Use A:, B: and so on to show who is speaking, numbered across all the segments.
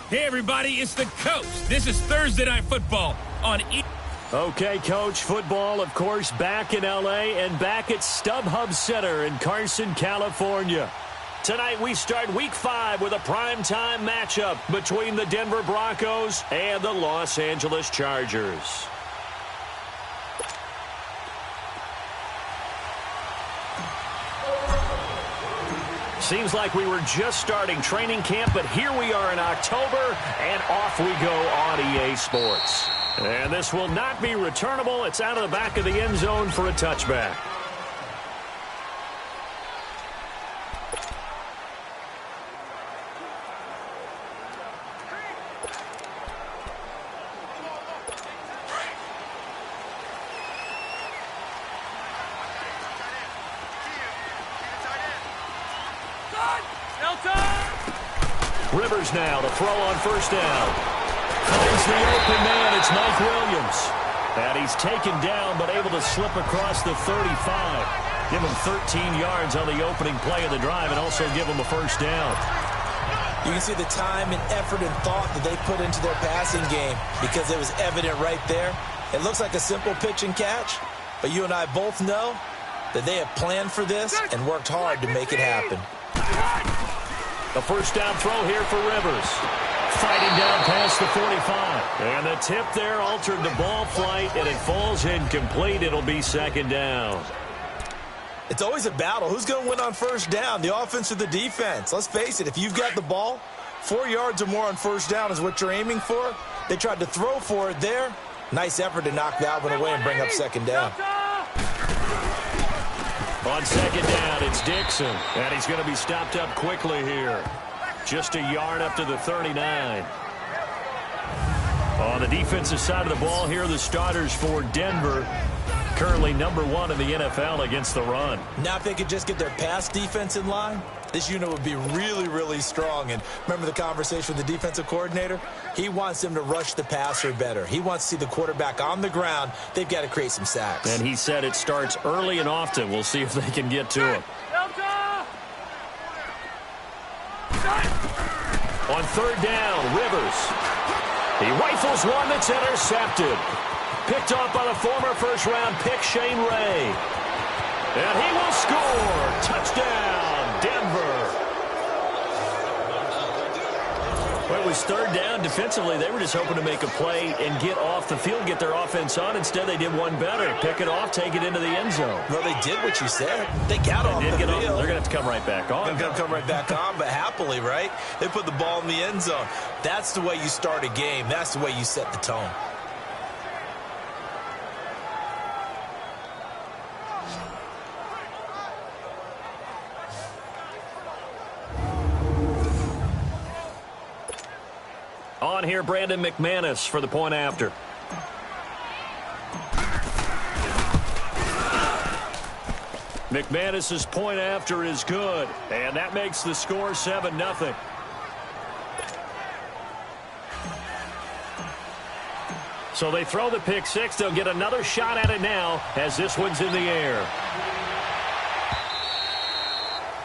A: Hey, everybody, it's the coach. This is Thursday Night Football on
B: Okay, Coach, football, of course, back in L.A. and back at StubHub Center in Carson, California. Tonight we start Week 5 with a primetime matchup between the Denver Broncos and the Los Angeles Chargers. Seems like we were just starting training camp, but here we are in October, and off we go on EA Sports. And this will not be returnable. It's out of the back of the end zone for a touchback. Rivers now to throw on first down. Finds the open man. It's Mike Williams. And he's taken down but able to slip across the 35. Give him 13 yards on the opening play of the drive and also give him a first down.
C: You can see the time and effort and thought that they put into their passing game because it was evident right there. It looks like a simple pitch and catch, but you and I both know that they have planned for this and worked hard to make it happen.
B: A first down throw here for Rivers. Fighting down past the 45. And the tip there altered the ball flight, and it falls incomplete. It'll be second down.
C: It's always a battle. Who's going to win on first down, the offense or the defense? Let's face it, if you've got the ball, 4 yards or more on first down is what you're aiming for. They tried to throw for it there. Nice effort to knock that one away and bring up second down.
B: On second down, it's Dixon, and he's going to be stopped up quickly here. Just a yard up to the 39. On the defensive side of the ball, here are the starters for Denver. Currently number 1 in the NFL against the run.
C: Now if they could just get their pass defense in line, this unit would be really, really strong. And remember the conversation with the defensive coordinator? He wants them to rush the passer better. He wants to see the quarterback on the ground. They've got to create some sacks.
B: And he said it starts early and often. We'll see if they can get to him. On third down, Rivers. He rifles one that's intercepted. Picked off by the former first-round pick, Shane Ray. And he will score. Touchdown, Denver. Well, it was third down. Defensively, they were just hoping to make a play and get off the field, get their offense on. Instead, they did one better. Pick it off, take it into the end zone.
C: Well, they did what you said. They got off the field.
B: They're going to have to come right back on.
C: They're going to come right back on, but happily, right? They put the ball in the end zone. That's the way you start a game. That's the way you set the tone.
B: On here, Brandon McManus for the point after. McManus's point after is good, and that makes the score 7-0. So they throw the pick six. They'll get another shot at it now as this one's in the air.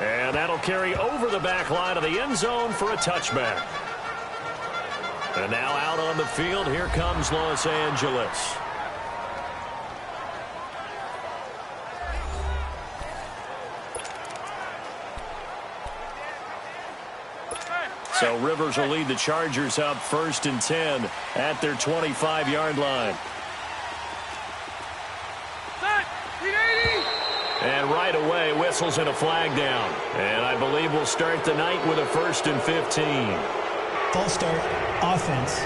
B: And that'll carry over the back line of the end zone for a touchback. And now out on the field, here comes Los Angeles. So Rivers will lead the Chargers up 1st and 10 at their 25-yard line. And right away, whistles and a flag down. And I believe we'll start the night with a 1st and 15.
D: False start, offense.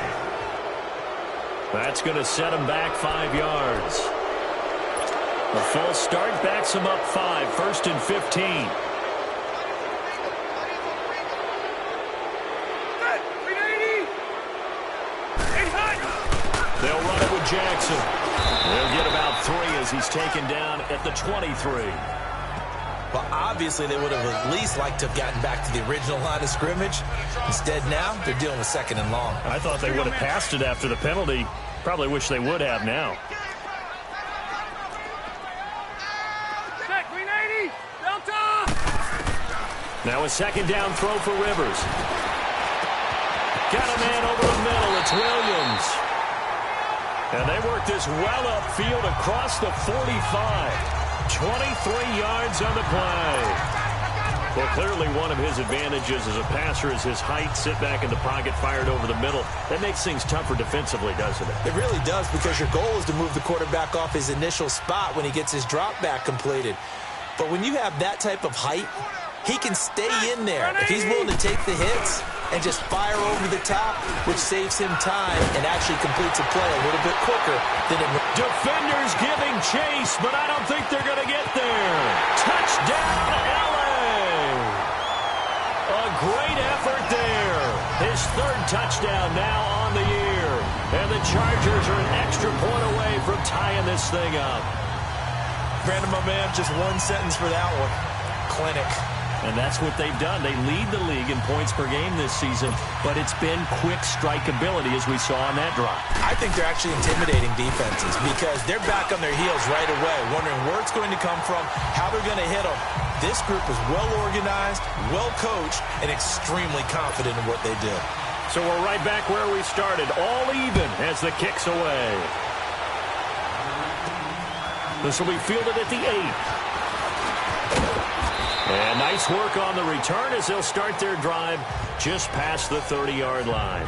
B: That's going to set them back 5 yards. A false start backs them up 5, 1st and 15. They'll run it with Jackson. They'll get about 3 as he's taken down at the 23.
C: Well, obviously, they would have at least liked to have gotten back to the original line of scrimmage. Instead, now, they're dealing with 2nd and long.
B: I thought they would have passed it after the penalty. Probably wish they would have now. Now a 2nd down throw for Rivers. Got a man over the middle. It's Williams. And they work this well upfield across the 45. 23 yards on the play. Well, clearly one of his advantages as a passer is his height. Sit back in the pocket, fired over the middle. That makes things tougher defensively, doesn't it?
C: It really does, because your goal is to move the quarterback off his initial spot when he gets his drop back completed. But when you have that type of height, he can stay in there. If he's willing to take the hits and just fire over the top, which saves him time and actually completes a play a little bit quicker than it.
B: Defenders giving chase, but I don't think they're going to get there. Touchdown, LA! A great effort there. His third touchdown now on the year. And the Chargers are an extra point away from tying this thing up.
C: Brandon, my man, just one sentence for that one. Clinic.
B: And that's what they've done. They lead the league in points per game this season, but it's been quick strikeability as we saw on that drive.
C: I think they're actually intimidating defenses because they're back on their heels right away, wondering where it's going to come from, how they're going to hit them. This group is well organized, well coached, and extremely confident in what they do.
B: So we're right back where we started, all even as the kick's away. This will be fielded at the 8. And nice work on the return as they'll start their drive just past the 30-yard line.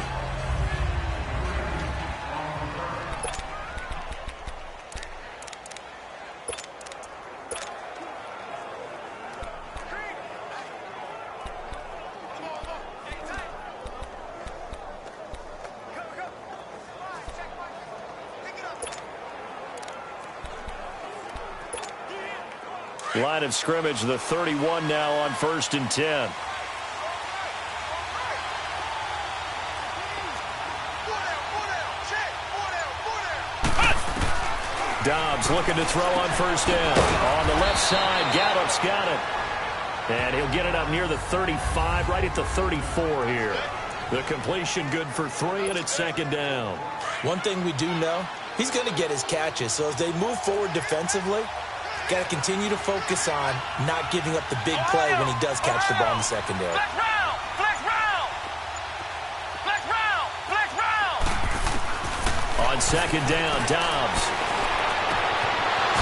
B: Line of scrimmage, the 31 now on 1st and 10. Dobbs looking to throw on 1st down. On the left side, Gallup's got it. And he'll get it up near the 35, right at the 34 here. The completion good for 3, and it's 2nd down.
C: One thing we do know, he's going to get his catches. So as they move forward defensively, got to continue to focus on not giving up the big play when he does catch the ball in the secondary.
B: On 2nd down, Dobbs.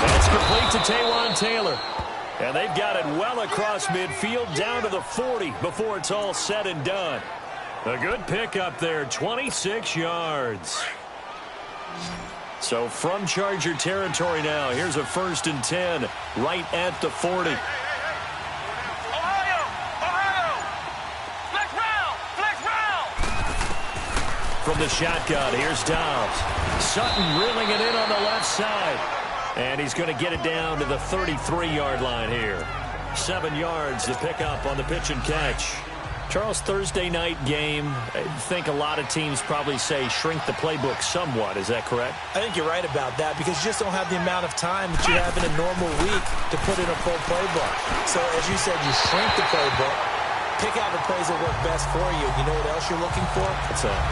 B: That's complete to Taywan Taylor. And they've got it well across midfield down to the 40 before it's all said and done. A good pickup there, 26 yards. So from Charger territory now, here's a 1st and 10 right at the 40. From the shotgun, here's Dobbs. Sutton reeling it in on the left side. And he's going to get it down to the 33-yard line here. 7 yards to pick up on the pitch and catch. Charles, Thursday night game, I think a lot of teams probably say shrink the playbook somewhat. Is that correct?
C: I think you're right about that because you just don't have the amount of time that you have in a normal week to put in a full playbook. So as you said, you shrink the playbook, pick out the plays that work best for you. You know what else you're looking for?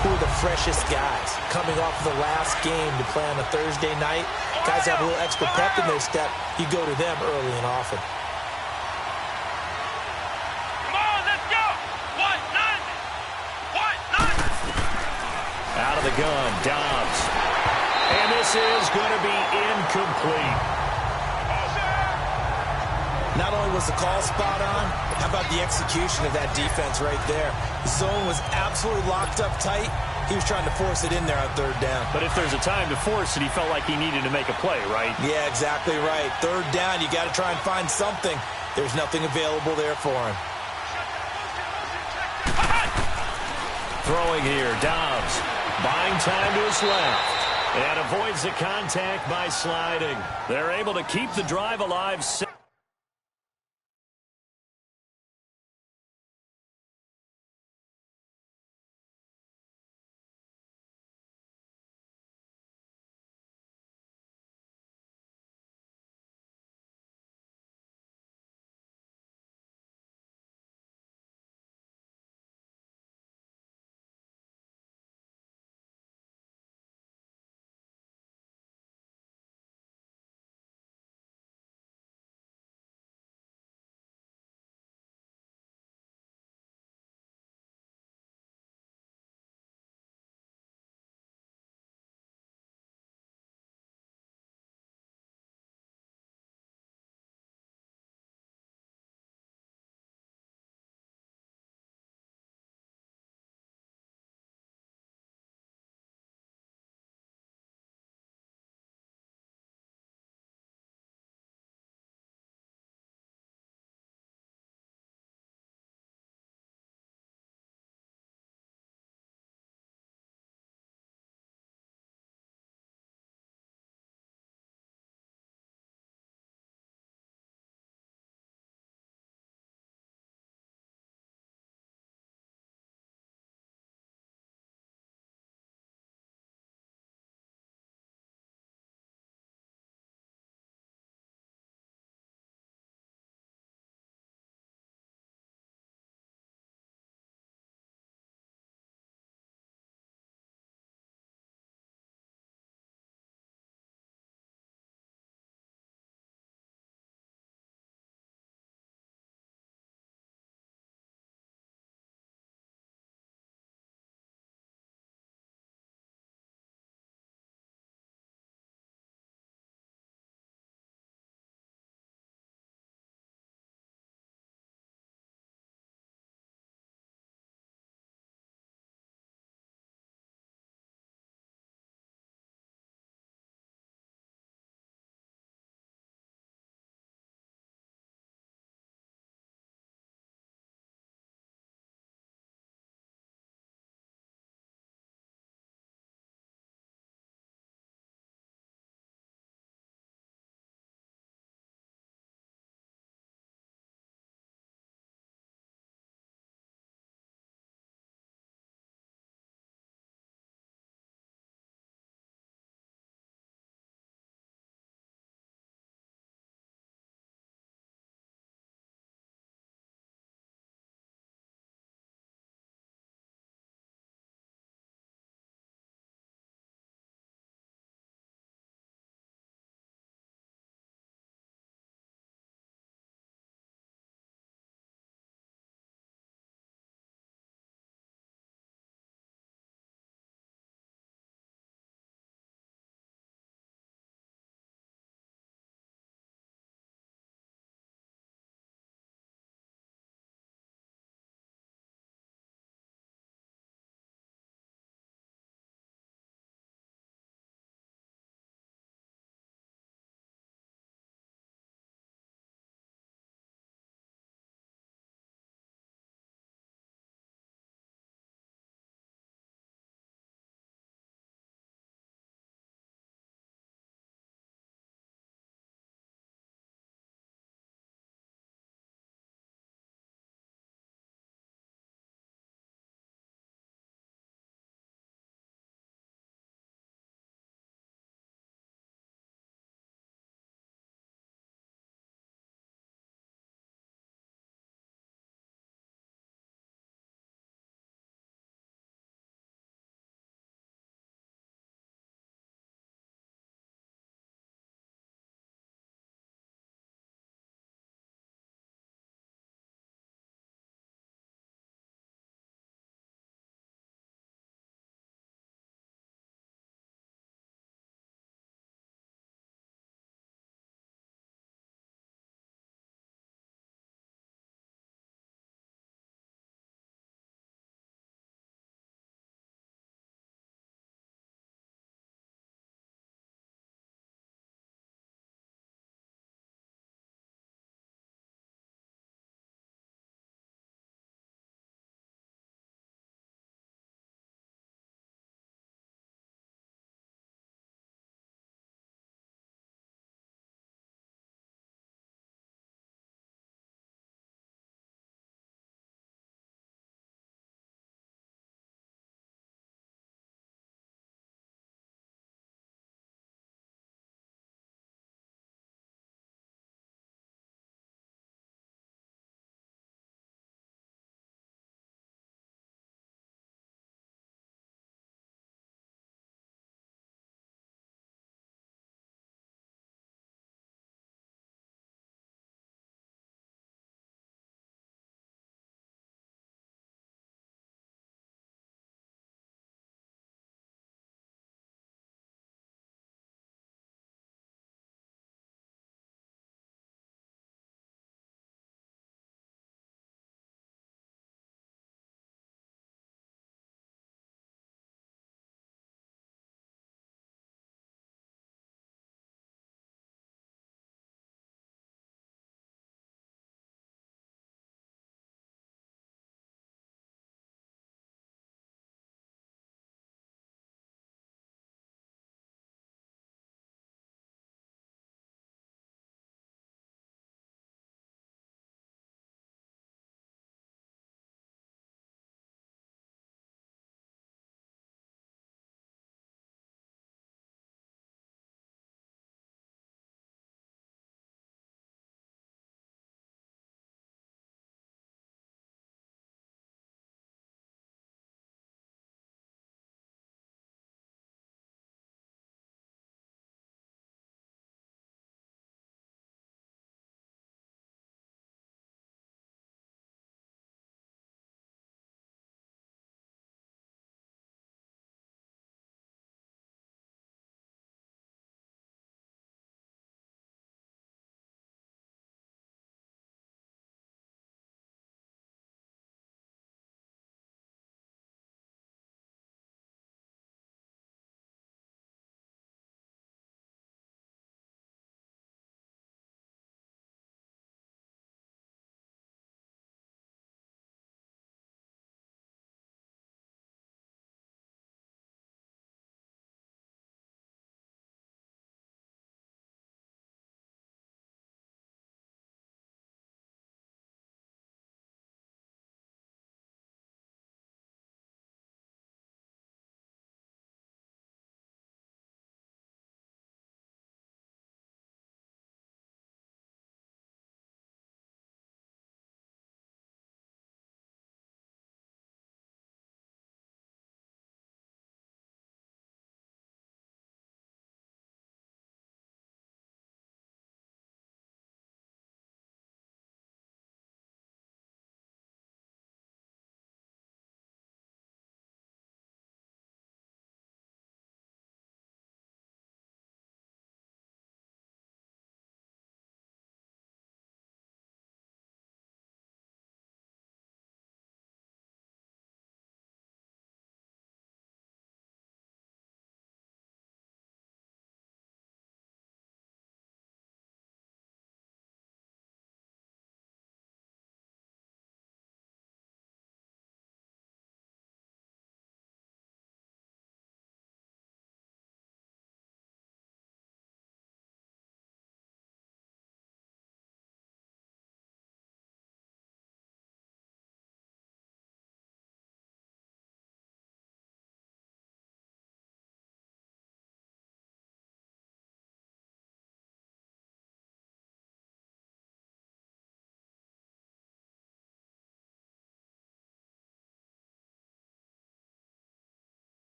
C: Who are the freshest guys coming off the last game to play on a Thursday night? Guys have a little extra pep in their step. You go to them early and often.
B: Out of the gun, Dobbs. And this is going to be incomplete.
C: Not only was the call spot on, how about the execution of that defense right there? The zone was absolutely locked up tight. He was trying to force it in there on 3rd down.
B: But if there's a time to force it, he felt like he needed to make a play, right?
C: Yeah, exactly right. 3rd down, you got to try and find something. There's nothing available there for him.
B: Throwing here, Dobbs. Buying time to his left. And avoids the contact by sliding. They're able to keep the drive alive.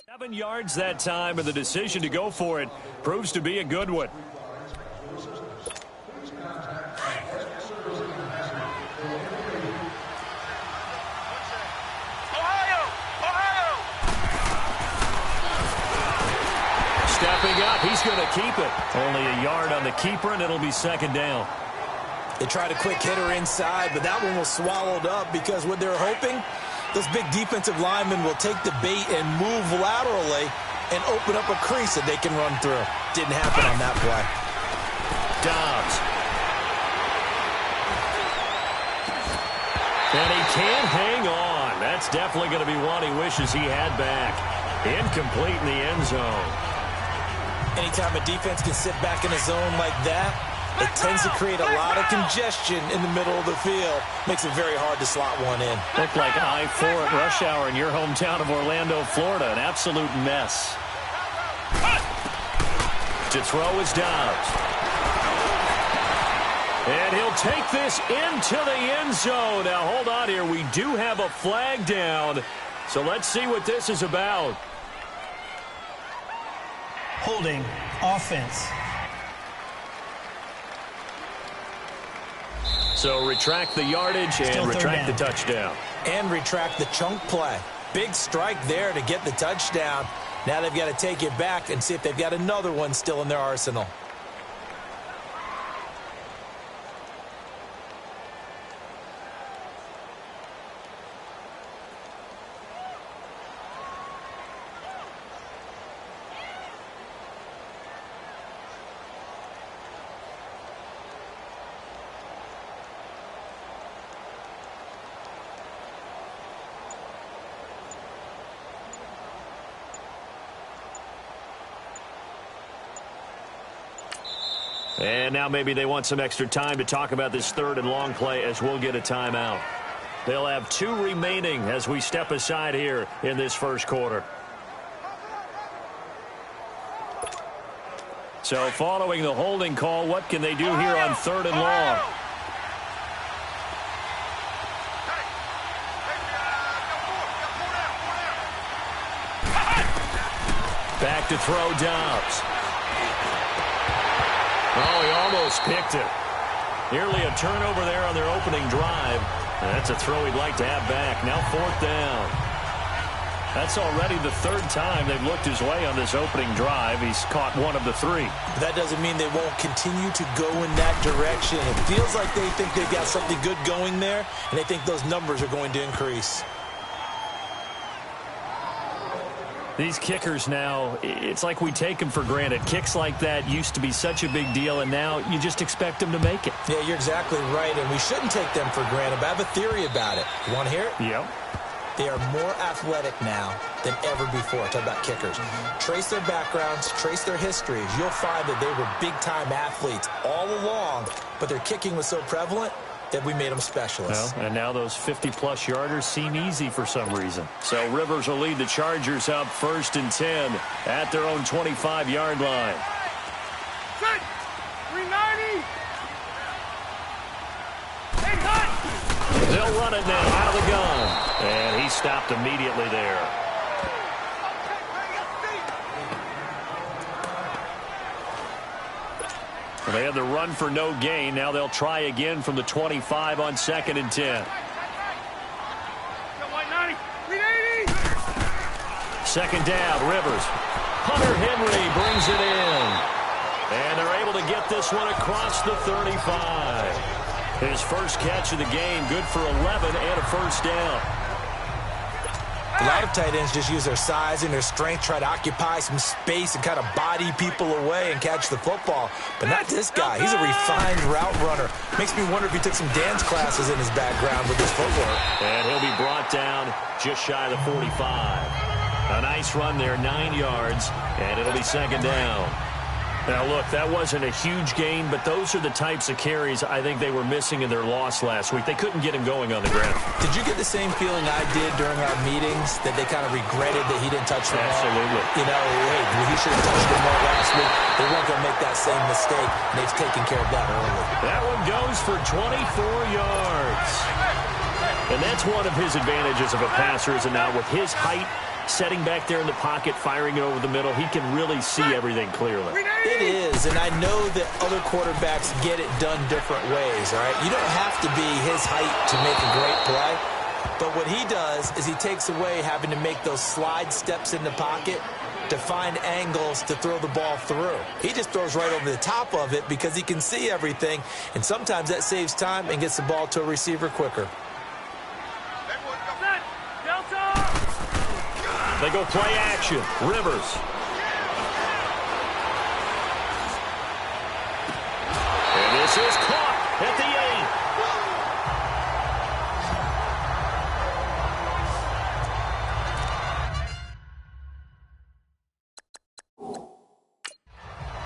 B: 7 yards that time, and the decision to go for it proves to be a good one. Stepping up, he's going to keep it. Only a yard on the keeper, and it'll be second down.
C: They tried a quick hitter inside, but that one was swallowed up because what they're hoping, those big defensive linemen will take the bait and move laterally and open up a crease that they can run through. Didn't happen on that play.
B: Dobbs. And he can't hang on. That's definitely going to be one he wishes he had back. Incomplete in the end zone.
C: Anytime a defense can sit back in a zone like that, it tends to create a lot of congestion in the middle of the field. Makes it very hard to slot one in.
B: Looked like I-4 at rush hour in your hometown of Orlando, Florida. An absolute mess. To throw is Dobbs. And he'll take this into the end zone. Now, hold on here. We do have a flag down. So let's see what this is about.
D: Holding offense.
B: So retract the yardage and retract the touchdown.
C: And retract the chunk play. Big strike there to get the touchdown. Now they've got to take it back and see if they've got another one still in their arsenal.
B: And now maybe they want some extra time to talk about this third and long play as we'll get a timeout. They'll have 2 remaining as we step aside here in this first quarter. So following the holding call, what can they do here on third and long? Back to throw Dobbs. Oh, he almost picked it. Nearly a turnover there on their opening drive. That's a throw he'd like to have back. Now 4th down. That's already the 3rd time they've looked his way on this opening drive. He's caught 1 of the 3.
C: That doesn't mean they won't continue to go in that direction. It feels like they think they've got something good going there, and they think those numbers are going to increase.
B: These kickers now, it's like we take them for granted. Kicks like that used to be such a big deal, and now you just expect them to make it.
C: Yeah, you're exactly right, and we shouldn't take them for granted, but I have a theory about it. You want to hear it?
B: Yep.
C: They are more athletic now than ever before. Talk about kickers. Trace their backgrounds, trace their histories. You'll find that they were big-time athletes all along, but their kicking was so prevalent that we made them specialists.
B: Well, and now those 50-plus yarders seem easy for some reason. So Rivers will lead the Chargers up 1st and 10 at their own 25-yard line.
E: Set. 390. Hey, cut.
B: They'll run it now out of the gun. And he stopped immediately there. They had the run for no gain. Now they'll try again from the 25 on 2nd and 10. 2nd down, Rivers. Hunter Henry brings it in. And they're able to get this one across the 35. His first catch of the game, good for 11 and a 1st down.
C: A lot of tight ends just use their size and their strength, try to occupy some space and kind of body people away and catch the football. But not this guy. He's a refined route runner. Makes me wonder if he took some dance classes in his background with his footwork.
B: And he'll be brought down just shy of the 45. A nice run there, 9 yards, and it'll be 2nd down. Now, look, that wasn't a huge gain, but those are the types of carries I think they were missing in their loss last week. They couldn't get him going on the ground.
C: Did you get the same feeling I did during our meetings, that they kind of regretted that he didn't touch the ball?
B: Absolutely.
C: You know, hey, he should have touched the ball last week. They weren't going to make that same mistake, and they've taken care of that early.
B: That one goes for 24 yards. And that's one of his advantages of a passer, is it not? With his height Setting back there in the pocket, firing it over the middle, he can really see everything clearly.
C: It is, and I know that other quarterbacks get it done different ways, all right? You don't have to be his height to make a great play, but what he does is he takes away having to make those slide steps in the pocket to find angles to throw the ball through. He just throws right over the top of it because he can see everything, and sometimes that saves time and gets the ball to a receiver quicker.
B: They go play action. Rivers. And this is caught at the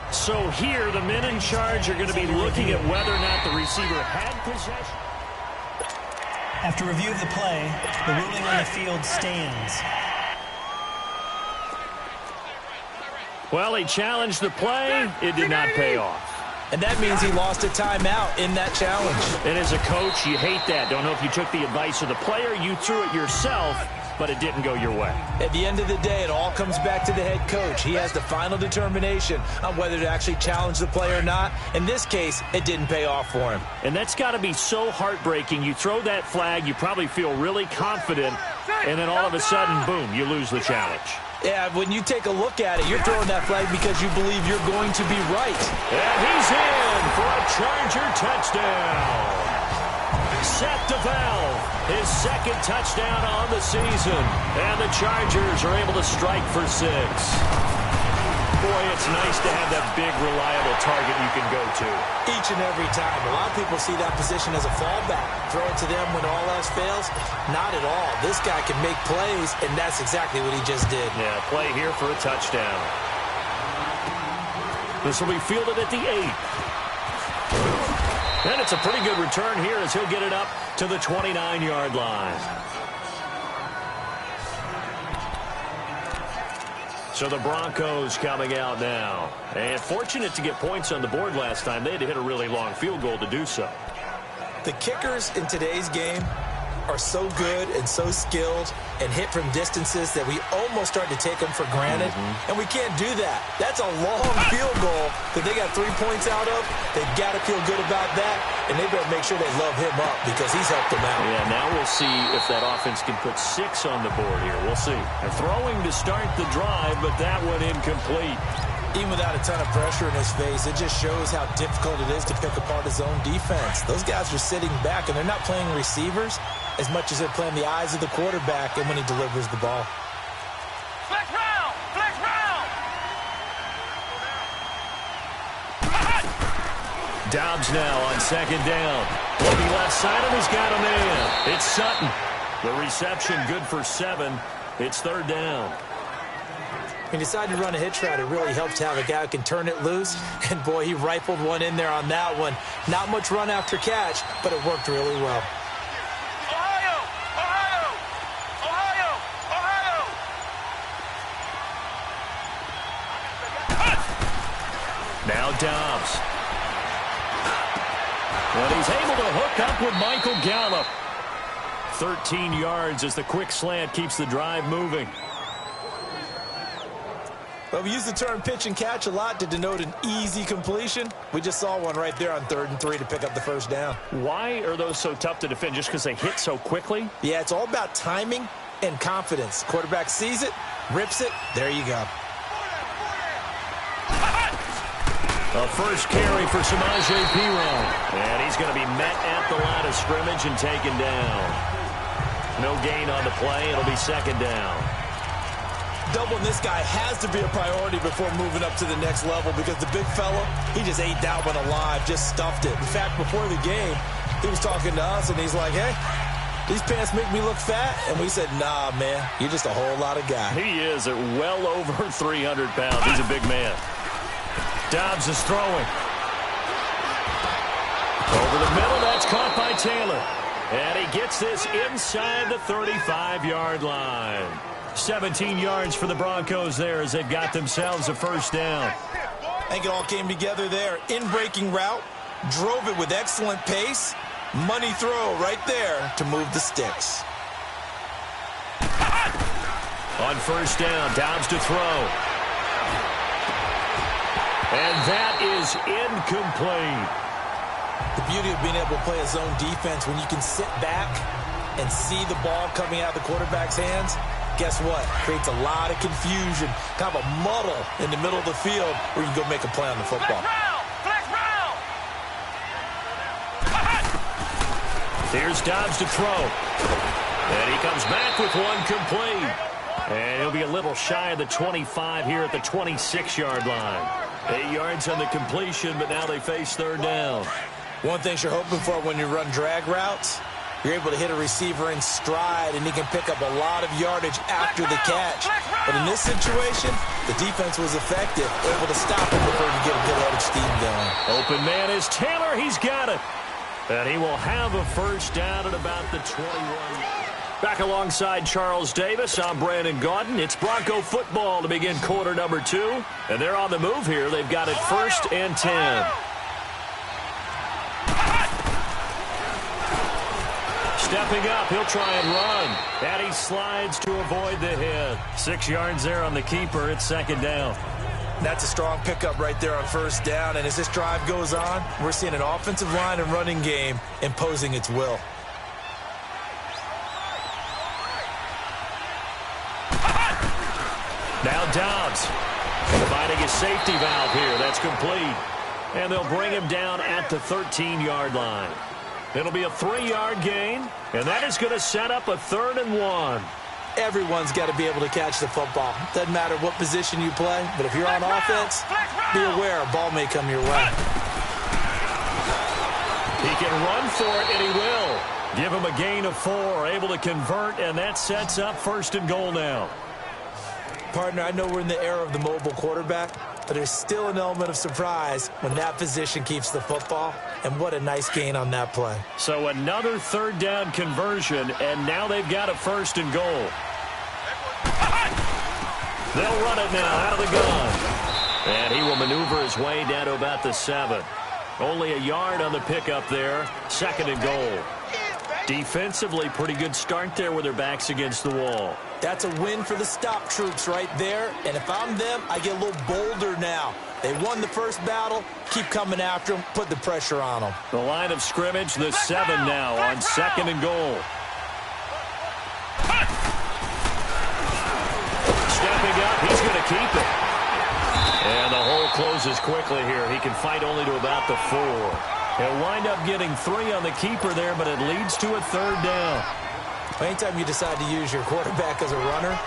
B: 8. So here, the men in charge are going to be looking at whether or not the receiver had possession.
D: After review of the play, the ruling on the field stands.
B: Well, he challenged the play. It did not pay off.
C: And that means he lost a timeout in that challenge.
B: And as a coach, you hate that. Don't know if you took the advice of the player. You threw it yourself, but it didn't go your way.
C: At the end of the day, it all comes back to the head coach. He has the final determination on whether to actually challenge the play or not. In this case, it didn't pay off for him.
B: And that's got to be so heartbreaking. You throw that flag, you probably feel really confident, and then all of a sudden, boom, you lose the challenge.
C: Yeah, when you take a look at it, you're throwing that flag because you believe you're going to be right.
B: And he's in for a Charger touchdown. Seth DeValve, his second touchdown on the season. And the Chargers are able to strike for 6. Boy, it's nice to have that big, reliable target you can go to.
C: Each and every time. A lot of people see that position as a fallback. Throw it to them when all else fails. Not at all. This guy can make plays, and that's exactly what he just did.
B: Yeah, play here for a touchdown. This will be fielded at the 8. And it's a pretty good return here as he'll get it up to the 29-yard line. So the Broncos coming out now. And fortunate to get points on the board last time. They had to hit a really long field goal to do so.
C: The kickers in today's game are so good and so skilled and hit from distances that we almost start to take them for granted. And we can't do that. That's a long field goal that they got 3 points out of. They've got to feel good about that, and they better make sure they love him up because he's helped them out.
B: Yeah, now we'll see if that offense can put 6 on the board here. We'll see. They're throwing to start the drive, but that one incomplete.
C: Even without a ton of pressure in his face, it just shows how difficult it is to pick apart his own defense. Those guys are sitting back, and they're not playing receivers as much as they're playing the eyes of the quarterback and when he delivers the ball.
E: Flex round! Flex round!
B: Dobbs now on second down. Looking left side of him, he's got a man. It's Sutton. The reception good for 7. It's third down.
C: He decided to run a hitch route. It really helps to have a guy who can turn it loose. And, boy, he rifled one in there on that one. Not much run after catch, but it worked really well.
E: Ohio! Ohio! Ohio! Ohio!
B: Now Dobbs. And he's able to hook up with Michael Gallup. 13 yards as the quick slant keeps the drive moving.
C: Well, we use the term pitch and catch a lot to denote an easy completion. We just saw one right there on 3rd and 3 to pick up the first down.
B: Why are those so tough to defend? Just because they hit so quickly?
C: Yeah, it's all about timing and confidence. Quarterback sees it, rips it, there you go.
B: A first carry for Samaje Perine. And he's going to be met at the line of scrimmage and taken down. No gain on the play. It'll be second down.
C: Doubling this guy has to be a priority before moving up to the next level because the big fella, he just ate that one alive, just stuffed it. In fact, before the game, he was talking to us, and he's like, hey, these pants make me look fat? And we said, nah, man, you're just a whole lot of guy.
B: He is at well over 300 pounds. He's a big man. Dobbs is throwing. Over the middle, that's caught by Taylor. And he gets this inside the 35-yard line. 17 yards for the Broncos there as they've got themselves a first down.
C: I think it all came together there. In-breaking route, drove it with excellent pace. Money throw right there to move the sticks.
B: On first down, Dobbs to throw. And that is incomplete.
C: The beauty of being able to play a zone defense when you can sit back and see the ball coming out of the quarterback's hands, guess what? Creates a lot of confusion, kind of a muddle in the middle of the field where you can go make a play on the football.
E: Flex round!
B: Here's Dobbs to throw. And he comes back with one complete. And he'll be a little shy of the 25 here at the 26-yard line. 8 yards on the completion, but now they face third down.
C: One thing you're hoping for when you run drag routes, you're able to hit a receiver in stride, and he can pick up a lot of yardage after the catch. But in this situation, the defense was effective, able to stop him before he could get a good head of steam going.
B: Open man is Taylor. He's got it. And he will have a first down at about the 21. Back alongside Charles Davis, I'm Brandon Gaudin. It's Bronco football to begin quarter number 2. And they're on the move here. They've got it 1st and 10. Stepping up, he'll try and run. And he slides to avoid the hit. 6 yards there on the keeper. It's 2nd down.
C: That's a strong pickup right there on first down. And as this drive goes on, we're seeing an offensive line and running game imposing its will.
B: Now Dobbs finding a safety valve here. That's complete. And they'll bring him down at the 13-yard line. It'll be a 3-yard gain, and that is going to set up a 3rd and 1.
C: Everyone's got to be able to catch the football. Doesn't matter what position you play, but if you're on offense, be aware a ball may come your way.
B: He can run for it, and he will. Give him a gain of 4, able to convert, and that sets up 1st and goal now.
C: Partner, I know we're in the era of the mobile quarterback, but there's still an element of surprise when that position keeps the football, and what a nice gain on that play.
B: So another 3rd down conversion, and now they've got a 1st and goal. They'll run it now out of the gun. And he will maneuver his way down to about the 7. Only a yard on the pickup there. 2nd and goal. Defensively, pretty good start there with their backs against the wall.
C: That's a win for the stop troops right there. And if I'm them, I get a little bolder now. They won the first battle. Keep coming after them. Put the pressure on them.
B: The line of scrimmage, the 7 now on 2nd and goal. Stepping up, he's going to keep it. And the hole closes quickly here. He can fight only to about the 4. He'll wind up getting 3 on the keeper there, but it leads to a 3rd down.
C: Anytime you decide to use your quarterback as a runner,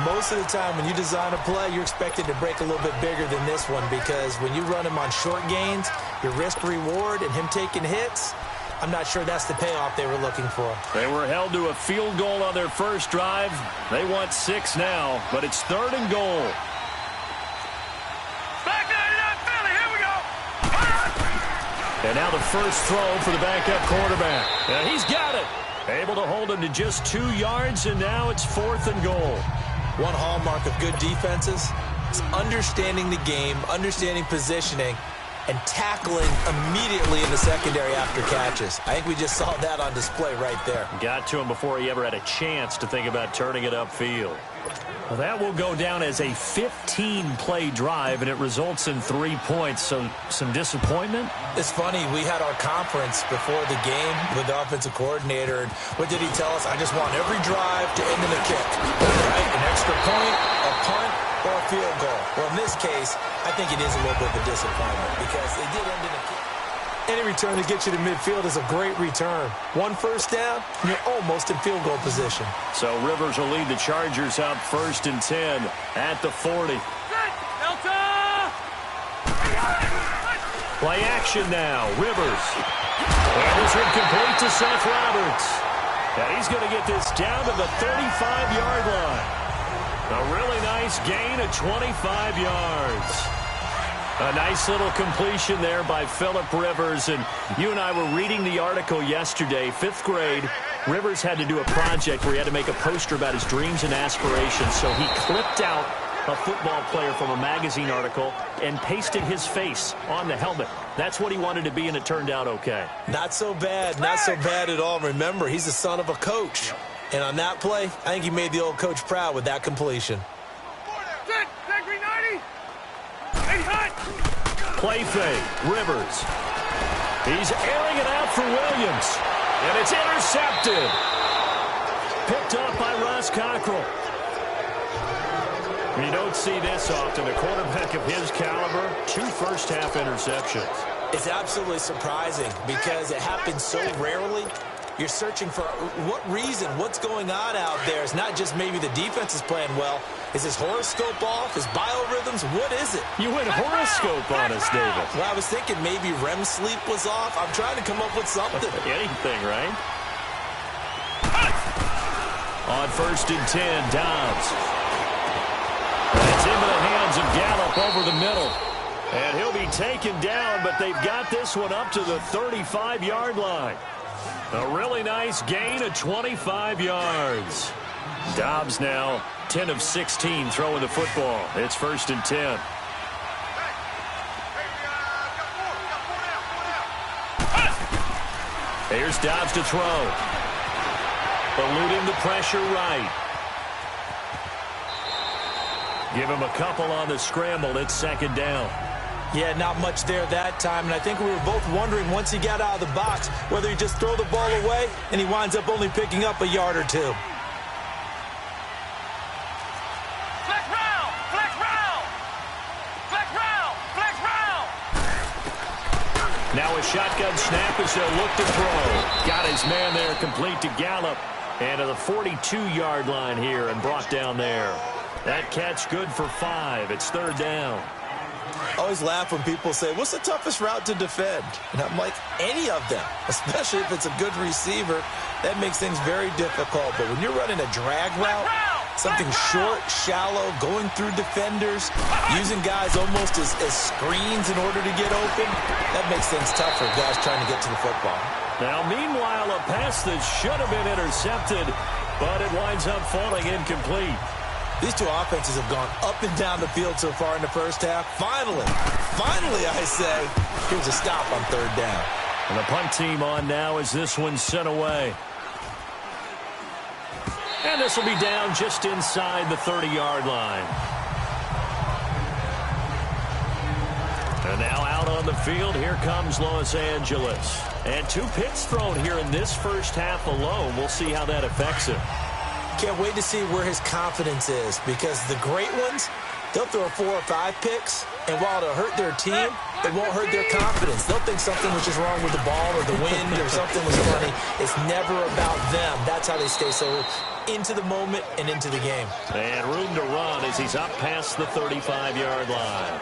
C: most of the time when you design a play, you're expected to break a little bit bigger than this one, because when you run him on short gains, your risk-reward and him taking hits, I'm not sure that's the payoff they were looking for.
B: They were held to a field goal on their first drive. They want 6 now, but it's 3rd and goal. And now the first throw for the backup quarterback. And he's got it. Able to hold him to just 2 yards, and now it's 4th and goal.
C: One hallmark of good defenses is understanding the game, understanding positioning, and tackling immediately in the secondary after catches. I think we just saw that on display right there.
B: Got to him before he ever had a chance to think about turning it upfield. Well, that will go down as a 15-play drive, and it results in 3 points. So some disappointment?
C: It's funny. We had our conference before the game with the offensive coordinator, and what did he tell us? I just want every drive to end in a kick, right? An extra point, a punt, or a field goal. Well, in this case, I think it is a little bit of a disappointment because they did end in a kick. Any return that gets you to midfield is a great return. 1 first down, and you're almost in field goal position.
B: So Rivers will lead the Chargers out 1st and 10 at the 40. Play action now. Rivers. And this one complete to Seth Roberts. And he's going to get this down to the 35-yard line. A really nice gain of 25 yards. A nice little completion there by Phillip Rivers. And you and I were reading the article yesterday, 5th grade. Rivers had to do a project where he had to make a poster about his dreams and aspirations. So he clipped out a football player from a magazine article and pasted his face on the helmet. That's what he wanted to be, and it turned out okay.
C: Not so bad. Not so bad at all. Remember, he's the son of a coach. And on that play, I think he made the old coach proud with that completion.
B: Play fake, Rivers. He's airing it out for Williams. And it's intercepted. Picked up by Ross Cockrell. You don't see this often. A quarterback of his caliber, 2 first-half interceptions.
C: It's absolutely surprising because it happens so rarely. You're searching for what reason, what's going on out there. It's not just maybe the defense is playing well. Is his horoscope off? His biorhythms? What is it?
B: You went horoscope on us, David.
C: Well, I was thinking maybe REM sleep was off. I'm trying to come up with something.
B: Anything, right? On 1st and 10, Dobbs. It's into the hands of Gallup over the middle. And he'll be taken down, but they've got this one up to the 35-yard line. A really nice gain of 25 yards. Dobbs now 10 of 16 throwing the football. It's 1st and 10. Here's Dobbs to throw. Eluding the pressure right. Give him a couple on the scramble. It's 2nd down.
C: Yeah, not much there that time, and I think we were both wondering once he got out of the box whether he just throw the ball away and he winds up only picking up a yard or 2.
E: Flex round! Flex round! Flex round! Flex round!
B: Now a shotgun snap as they'll look to throw. Got his man there, complete to Gallup. And to the 42-yard line here and brought down there. That catch good for 5. It's 3rd down.
C: I always laugh when people say, what's the toughest route to defend? And I'm like, any of them, especially if it's a good receiver. That makes things very difficult. But when you're running a drag route, something short, shallow, going through defenders, using guys almost as screens in order to get open, that makes things tough for guys trying to get to the football.
B: Now, meanwhile, a pass that should have been intercepted, but it winds up falling incomplete.
C: These two offenses have gone up and down the field so far in the first half. Finally, I say, here's a stop on 3rd down.
B: And the punt team on now as this one's sent away. And this will be down just inside the 30-yard line. And now out on the field, here comes Los Angeles. And 2 picks thrown here in this first half alone. We'll see how that affects him.
C: Can't wait to see where his confidence is, because the great ones, they'll throw 4 or 5 picks, and while it'll hurt their team, it won't hurt their confidence. They'll think something was just wrong with the ball or the wind or something was funny. It's never about them. That's how they stay so into the moment and into the game. And
B: room to run as he's up past the 35-yard line.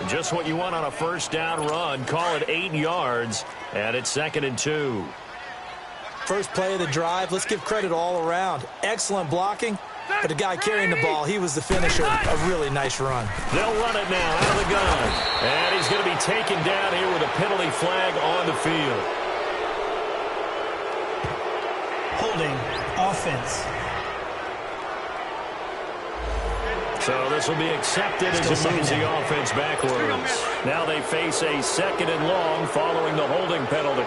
B: Just what you want on a first down run. Call it 8 yards, and it's 2nd and 2.
C: First play of the drive, let's give credit all around. Excellent blocking, but the guy carrying the ball, he was the finisher. A really nice run.
B: They'll run it now out of the gun. And he's going to be taken down here with a penalty flag on the field.
D: Holding, offense.
B: So this will be accepted as it moves the offense backwards. Now they face a 2nd and long following the holding penalty.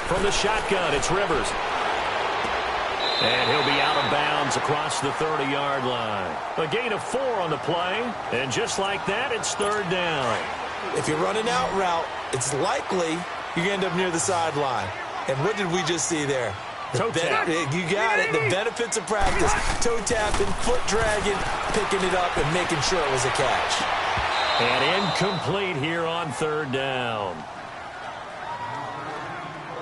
B: From the shotgun, it's Rivers. And he'll be out of bounds across the 30-yard line. A gain of 4 on the play. And just like that, it's 3rd down.
C: If you're running out route, it's likely you end up near the sideline. And what did we just see there?
B: Toe tap.
C: You got it. The benefits of practice. Toe tapping, foot dragging, picking it up, and making sure it was a catch.
B: And incomplete here on 3rd down.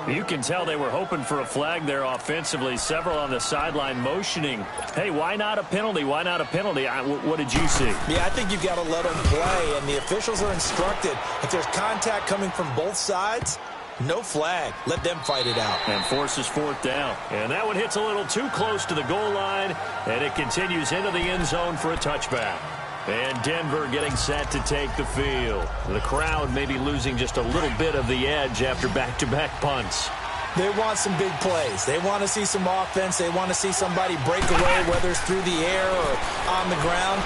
B: You can tell they were hoping for a flag there offensively. Several on the sideline motioning. Hey, why not a penalty? Why not a penalty? What did you see?
C: Yeah, I think you've got to let them play, and the officials are instructed. If there's contact coming from both sides, no flag. Let them fight it out.
B: And forces 4th down. And that one hits a little too close to the goal line, and it continues into the end zone for a touchback. And Denver getting set to take the field. The crowd may be losing just a little bit of the edge after back-to-back punts.
C: They want some big plays. They want to see some offense. They want to see somebody break away, whether it's through the air or on the ground.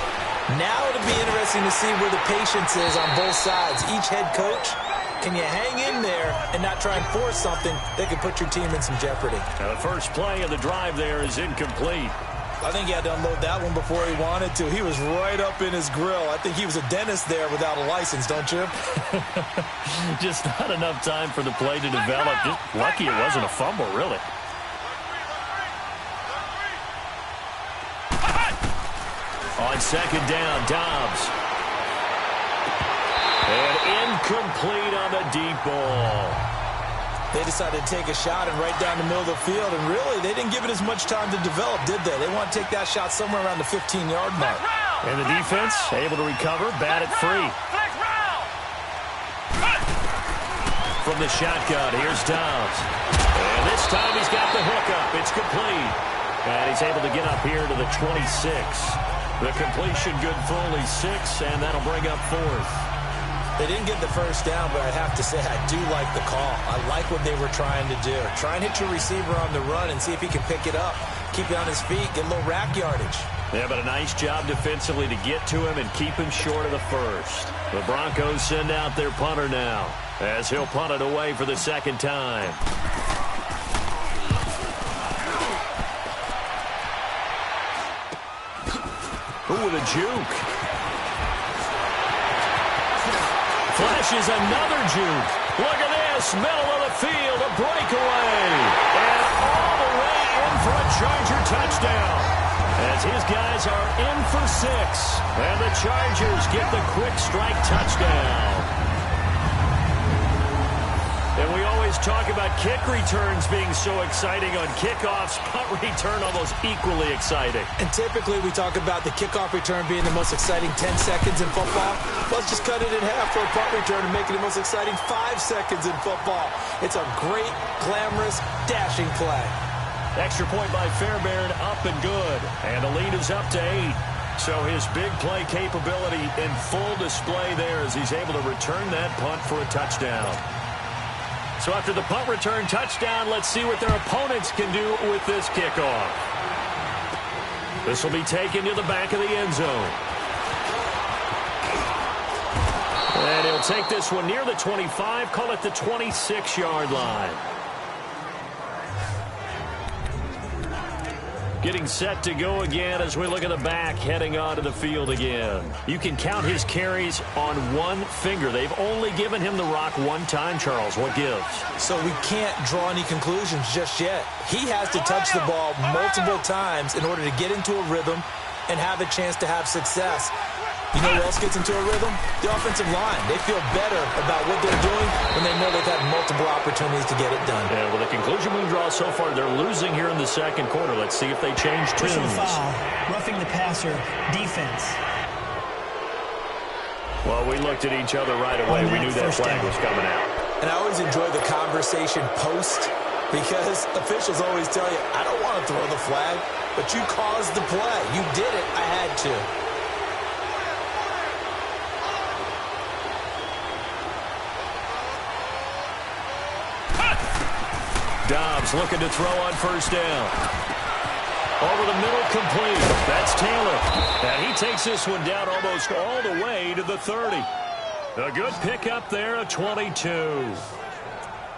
C: Now it'll be interesting to see where the patience is on both sides. Each head coach, can you hang in there and not try and force something that could put your team in some jeopardy?
B: Now the first play of the drive there is incomplete.
C: I think he had to unload that one before he wanted to. He was right up in his grill. I think he was a dentist there without a license, don't you?
B: Just not enough time for the play to develop. Just lucky it wasn't a fumble, really. On second down, Dobbs. And incomplete on the deep ball.
C: They decided to take a shot and right down the middle of the field, and really, they didn't give it as much time to develop, did they? They want to take that shot somewhere around the 15-yard mark.
B: And the defense able to recover, bat it free. From the shotgun, here's Dobbs. And this time he's got the hook up. It's complete. And he's able to get up here to the 26. The completion good for only 6, and that'll bring up 4th.
C: They didn't get the first down, but I have to say I do like the call. I like what they were trying to do. Try and hit your receiver on the run and see if he can pick it up. Keep it on his feet, get a little rack yardage.
B: Yeah, but a nice job defensively to get to him and keep him short of the first. The Broncos send out their punter now, as he'll punt it away for the second time. Ooh, with a juke. Flashes another juke. Look at this. Middle of the field. A breakaway. And all the way in for a Charger touchdown. As his guys are in for 6. And the Chargers get the quick strike touchdown. And we always talk about kick returns being so exciting on kickoffs. Punt return almost equally exciting.
C: And typically we talk about the kickoff return being the most exciting 10 seconds in football. Let's just cut it in half for a punt return and make it the most exciting 5 seconds in football. It's a great, glamorous, dashing play.
B: Extra point by Fairbairn, up and good. And the lead is up to 8. So his big play capability in full display there as he's able to return that punt for a touchdown. So after the punt return touchdown, let's see what their opponents can do with this kickoff. This will be taken to the back of the end zone. And he'll take this one near the 25, call it the 26-yard line. Getting set to go again as we look at the back heading onto the field again. You can count his carries on one finger. They've only given him the rock one time, Charles. What gives?
C: So we can't draw any conclusions just yet. He has to touch the ball multiple times in order to get into a rhythm and have a chance to have success. You know who else gets into a rhythm? The offensive line. They feel better about what they're doing when they know they've had multiple opportunities to get it done.
B: Yeah, well, the conclusion we draw so far, they're losing here in the second quarter. Let's see if they change tunes.
D: Personal foul, roughing the passer, defense.
B: Well, we looked at each other right away. We knew that flag was coming out.
C: And I always enjoy the conversation post because officials always tell you, I don't want to throw the flag, but you caused the play. You did it. I had to.
B: Dobbs looking to throw on first down. Over the middle, complete. That's Taylor. And he takes this one down almost all the way to the 30. A good pickup there, a 22.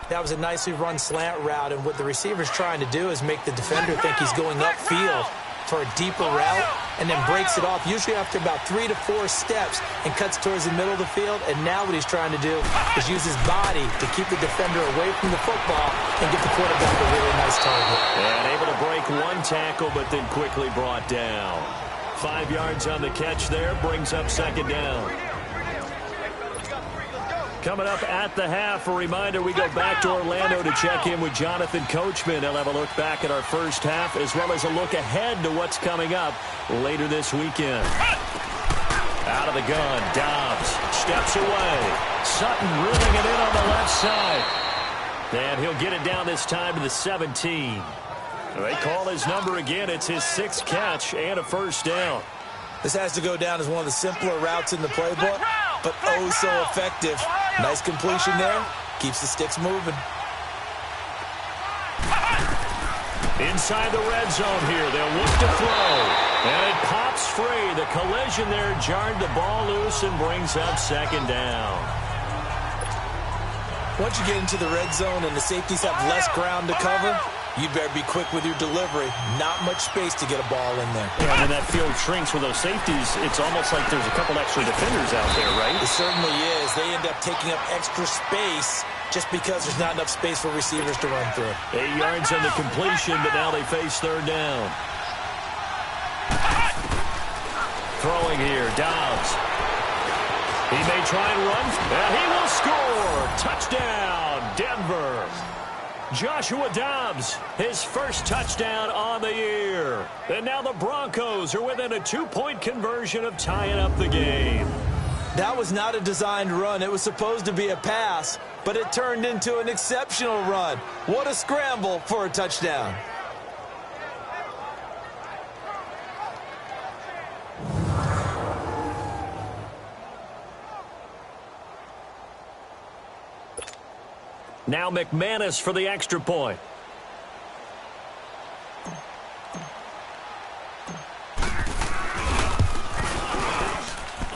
C: That was a nicely run slant route, and what the receiver's trying to do is make the defender think he's going upfield for a deeper route and then breaks it off, usually after about 3 to 4 steps, and cuts towards the middle of the field. And now what he's trying to do is use his body to keep the defender away from the football and give the quarterback a really nice target.
B: And able to break one tackle, but then quickly brought down. 5 yards on the catch there, brings up second down. Coming up at the half, a reminder, we go back to Orlando to check in with Jonathan Coachman. He'll have a look back at our first half as well as a look ahead to what's coming up later this weekend. Out of the gun, Dobbs steps away. Sutton reeling it in on the left side. And he'll get it down this time to the 17. They call his number again. It's his 6th catch and a first down.
C: This has to go down as one of the simpler routes in the playbook, but oh so effective. Nice completion there. Keeps the sticks moving.
B: Inside the red zone here. They'll look to throw. And it pops free. The collision there jarred the ball loose and brings up second down.
C: Once you get into the red zone and the safeties have less ground to cover, you better be quick with your delivery. Not much space to get a ball in there.
B: Yeah, and when that field shrinks with those safeties, it's almost like there's a couple extra defenders out there, right?
C: It certainly is. They end up taking up extra space just because there's not enough space for receivers to run through.
B: 8 yards on the completion, but now they face third down. Throwing here, Dobbs. He may try and run, and he will score. Touchdown, Denver. Joshua Dobbs, his first touchdown on the year. And now the Broncos are within a 2-point conversion of tying up the game.
C: That was not a designed run. It was supposed to be a pass, but it turned into an exceptional run. What a scramble for a touchdown.
B: Now McManus for the extra point.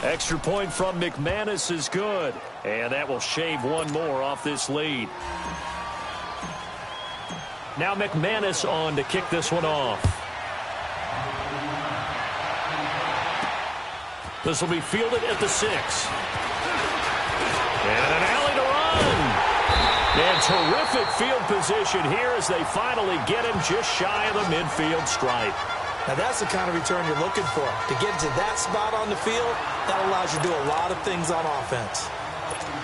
B: Extra point from McManus is good. And that will shave one more off this lead. Now McManus on to kick this one off. This will be fielded at the 6. And an alley to run. And terrific field position here as they finally get him just shy of the midfield stripe.
C: Now that's the kind of return you're looking for. To get to that spot on the field, that allows you to do a lot of things on offense.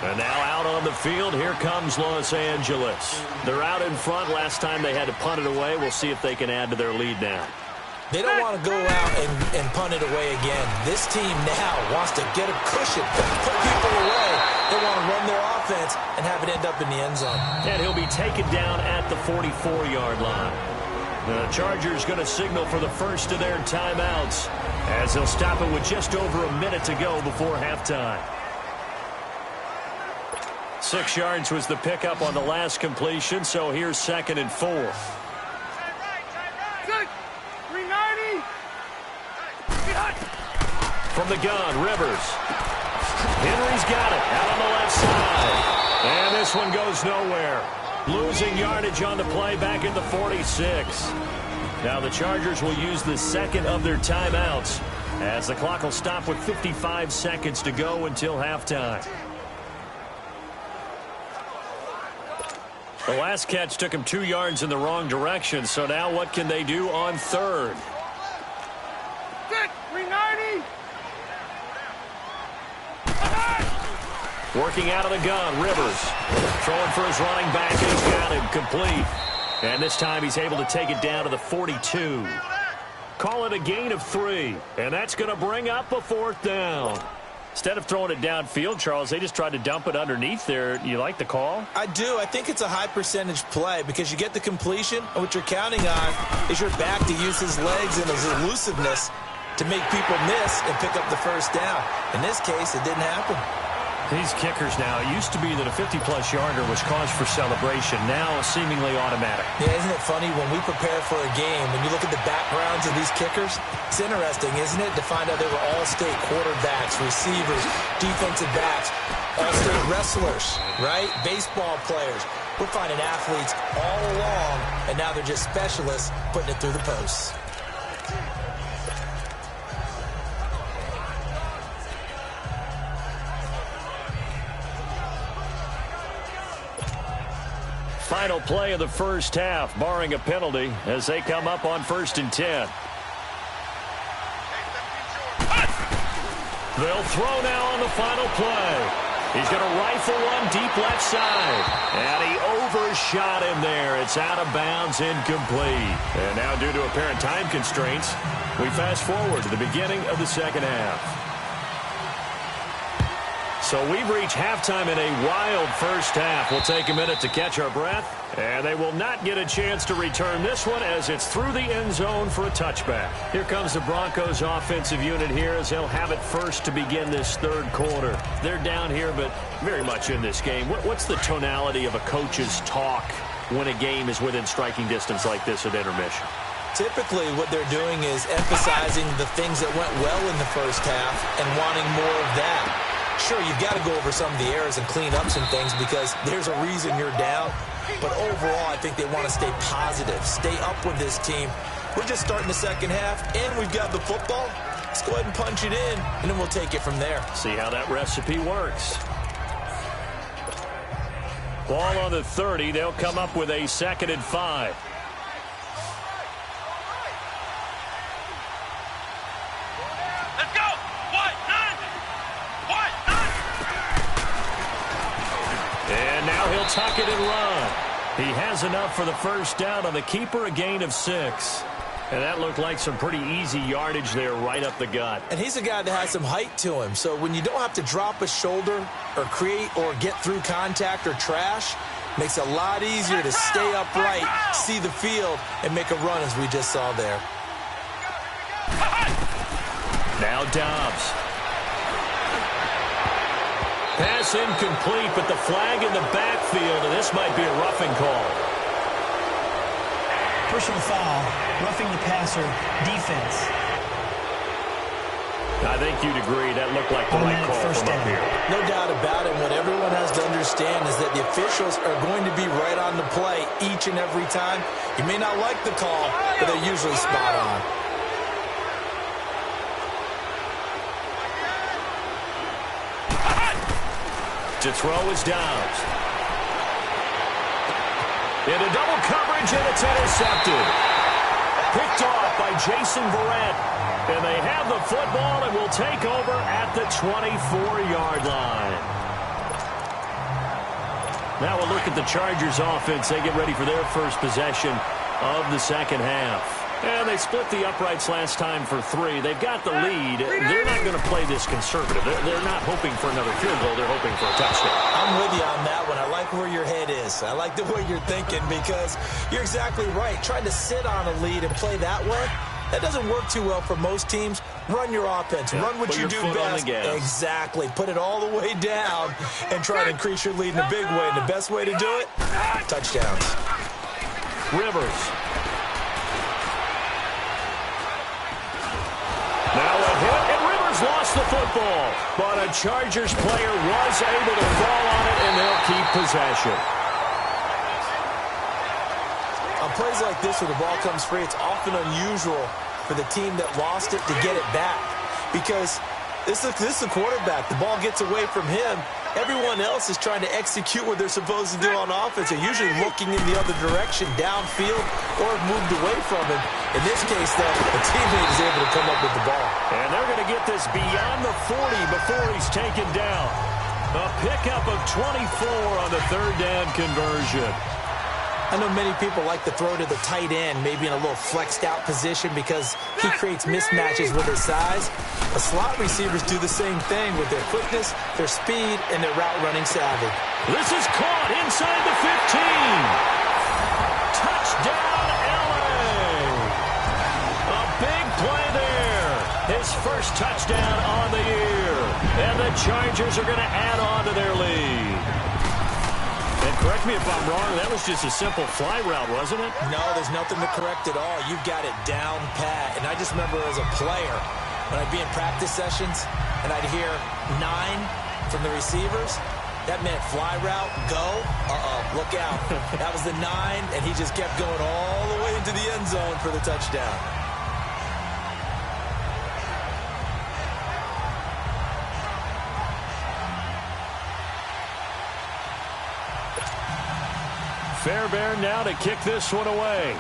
B: And now out on the field, here comes Los Angeles. They're out in front. Last time they had to punt it away. We'll see if they can add to their lead now.
C: They don't want to go out and punt it away again. This team now wants to get a cushion, put people away. They want to run their offense and have it end up in the end zone. And
B: he'll be taken down at the 44-yard line. The Chargers going to signal for the first of their timeouts as they'll stop it with just over a minute to go before halftime. 6 yards was the pickup on the last completion, so here's 2nd and 4. From the gun, Rivers. Henry's got it out on the left side. And this one goes nowhere. Losing yardage on the play back at the 46. Now the Chargers will use the second of their timeouts as the clock will stop with 55 seconds to go until halftime. The last catch took him 2 yards in the wrong direction, so now what can they do on third? Working out of the gun, Rivers. Throwing for his running back, and he's got him complete. And this time he's able to take it down to the 42. Call it a gain of 3, and that's going to bring up a 4th down. Instead of throwing it downfield, Charles, they just tried to dump it underneath there. You like the call?
C: I do. I think it's a high percentage play because you get the completion, and what you're counting on is your back to use his legs and his elusiveness to make people miss and pick up the first down. In this case, it didn't happen.
B: These kickers now, it used to be that a 50-plus yarder was cause for celebration. Now seemingly automatic.
C: Yeah, isn't it funny when we prepare for a game, when you look at the backgrounds of these kickers, it's interesting, isn't it, to find out they were all-state quarterbacks, receivers, defensive backs, all-state wrestlers, right? Baseball players. We're finding athletes all along, and now they're just specialists putting it through the posts.
B: Final play of the first half, barring a penalty, as they come up on 1st and 10. They'll throw now on the final play. He's going to rifle one deep left side. And he overshot him there. It's out of bounds, incomplete. And now due to apparent time constraints, we fast forward to the beginning of the second half. So we've reached halftime in a wild first half. We'll take a minute to catch our breath. And they will not get a chance to return this one as it's through the end zone for a touchback. Here comes the Broncos offensive unit here as they'll have it first to begin this third quarter. They're down here, but very much in this game. What's the tonality of a coach's talk when a game is within striking distance like this at intermission?
C: Typically, what they're doing is emphasizing the things that went well in the first half and wanting more of that. Sure, you've got to go over some of the errors and clean up some things because there's a reason you're down. But overall, I think they want to stay positive, stay up with this team. We're just starting the second half, and we've got the football. Let's go ahead and punch it in, and then we'll take it from there.
B: See how that recipe works. Ball on the 30. They'll come up with a 2nd and 5.
E: Let's go. What?
B: And now he'll tuck it and run. He has enough for the first down on the keeper, a gain of 6. And that looked like some pretty easy yardage there right up the gut.
C: And he's a guy that has some height to him. So when you don't have to drop a shoulder or create or get through contact or trash, makes it a lot easier to stay upright, see the field, and make a run as we just saw there.
B: Now Dobbs. Pass incomplete, but the flag in the backfield, and this might be a roughing call.
D: Personal foul, roughing the passer, defense.
B: I think you'd agree that looked like the right call from up here.
C: No doubt about it. What everyone has to understand is that the officials are going to be right on the play each and every time. You may not like the call, but they're usually spot on.
B: To throw is Downs. Into double coverage, and it's intercepted. Picked off by Jason Verrett. And they have the football and will take over at the 24-yard line. Now we'll look at the Chargers offense. They get ready for their first possession of the second half. And they split the uprights last time for 3. They've got the lead. They're not going to play this conservative. They're not hoping for another field goal. They're hoping for a touchdown.
C: I'm with you on that one. I like where your head is. I like the way you're thinking because you're exactly right. Trying to sit on a lead and play that way, that doesn't work too well for most teams. Run your offense.
B: Yeah,
C: run what you do best. Exactly. Put it all the way down and try to increase your lead in a big way. And the best way to do it, touchdowns.
B: Rivers. Now a hit, and Rivers lost the football. But a Chargers player was able to fall on it, and they'll keep possession.
C: On plays like this where the ball comes free, it's often unusual for the team that lost it to get it back. Because this is the quarterback. The ball gets away from him. Everyone else is trying to execute what they're supposed to do on offense. They're usually looking in the other direction, downfield, or have moved away from him. In this case, though, the teammate is able to come up with the ball.
B: And they're going to get this beyond the 40 before he's taken down. A pickup of 24 on the third down conversion.
C: I know many people like to throw to the tight end, maybe in a little flexed out position because he creates mismatches with his size. The slot receivers do the same thing with their quickness, their speed, and their route running savvy.
B: This is caught inside the 15. Touchdown, LA. A big play there. His first touchdown on the year. And the Chargers are going to add on to their lead. And correct me if I'm wrong, that was just a simple fly route, wasn't it?
C: No, there's nothing to correct at all. You've got it down pat. And I just remember as a player, when I'd be in practice sessions and I'd hear 9 from the receivers, that meant fly route, go, look out. That was the 9, and he just kept going all the way into the end zone for the touchdown.
B: Fairbairn now to kick this one away.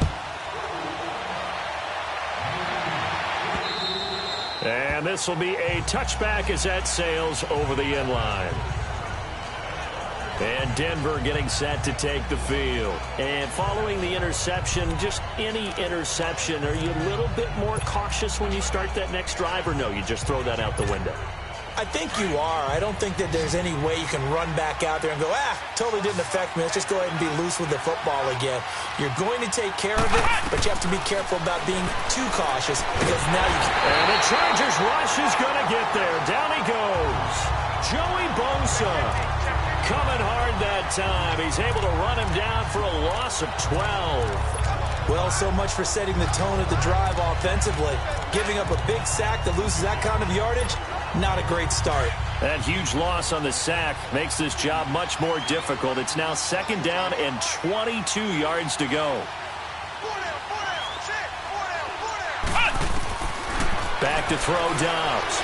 B: And this will be a touchback as that sails over the end line. And Denver getting set to take the field. And following the interception, just any interception, are you a little bit more cautious when you start that next drive, or no, you just throw that out the window?
C: I think you are. I don't think that there's any way you can run back out there and go, totally didn't affect me. Let's just go ahead and be loose with the football again. You're going to take care of it, but you have to be careful about being too cautious because now you can.
B: And the Chargers rush is going to get there. Down he goes. Joey Bosa coming hard that time. He's able to run him down for a loss of 12.
C: Well, so much for setting the tone of the drive offensively. Giving up a big sack that loses that kind of yardage, not a great start.
B: That huge loss on the sack makes this job much more difficult. It's now 2nd down and 22 yards to go. Back to throw Dobbs.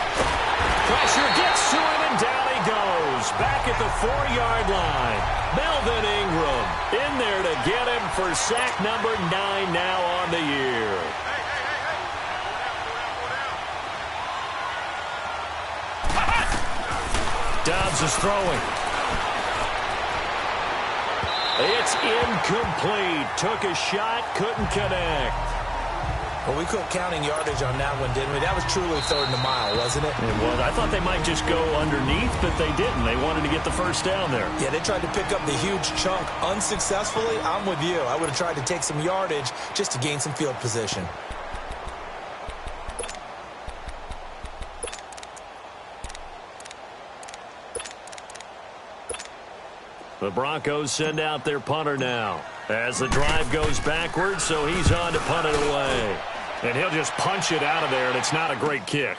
B: Pressure gets to him, and down he goes. Back at the 4-yard line. Melvin Ingram in there to get him for sack number 9 now on the year. Dobbs is throwing. It's incomplete. Took a shot, couldn't connect.
C: Well, we quit counting yardage on that one, didn't we? That was truly 3rd and a mile, wasn't it?
B: It was. I thought they might just go underneath, but they didn't. They wanted to get the first down there.
C: Yeah, they tried to pick up the huge chunk unsuccessfully. I'm with you. I would have tried to take some yardage just to gain some field position.
B: The Broncos send out their punter now as the drive goes backwards, so he's on to punt it away. And he'll just punch it out of there, and it's not a great kick.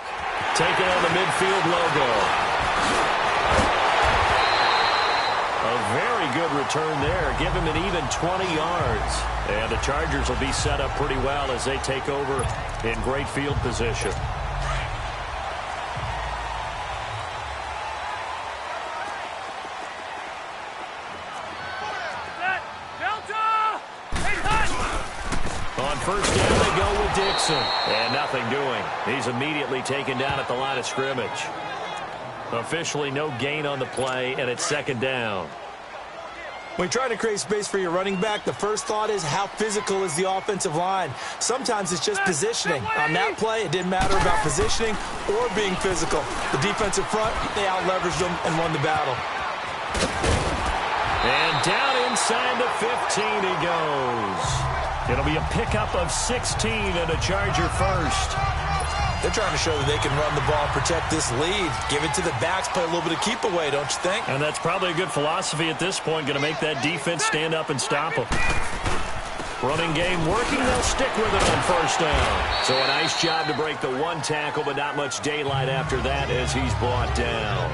B: Taking on the midfield logo. A very good return there. Give him an even 20 yards. And the Chargers will be set up pretty well as they take over in great field position. First down, they go with Dixon. And nothing doing. He's immediately taken down at the line of scrimmage. Officially no gain on the play, and it's 2nd down.
C: When you try to create space for your running back, the first thought is how physical is the offensive line. Sometimes it's just positioning. On that play, it didn't matter about positioning or being physical. The defensive front, they out-leveraged them and won the battle.
B: And down inside the 15 he goes. It'll be a pickup of 16 and a Charger first.
C: They're trying to show that they can run the ball and protect this lead. Give it to the backs, play a little bit of keep away, don't you think?
B: And that's probably a good philosophy at this point, going to make that defense stand up and stop them. Running game working, they'll stick with it on first down. So a nice job to break the 1 tackle, but not much daylight after that as he's brought down.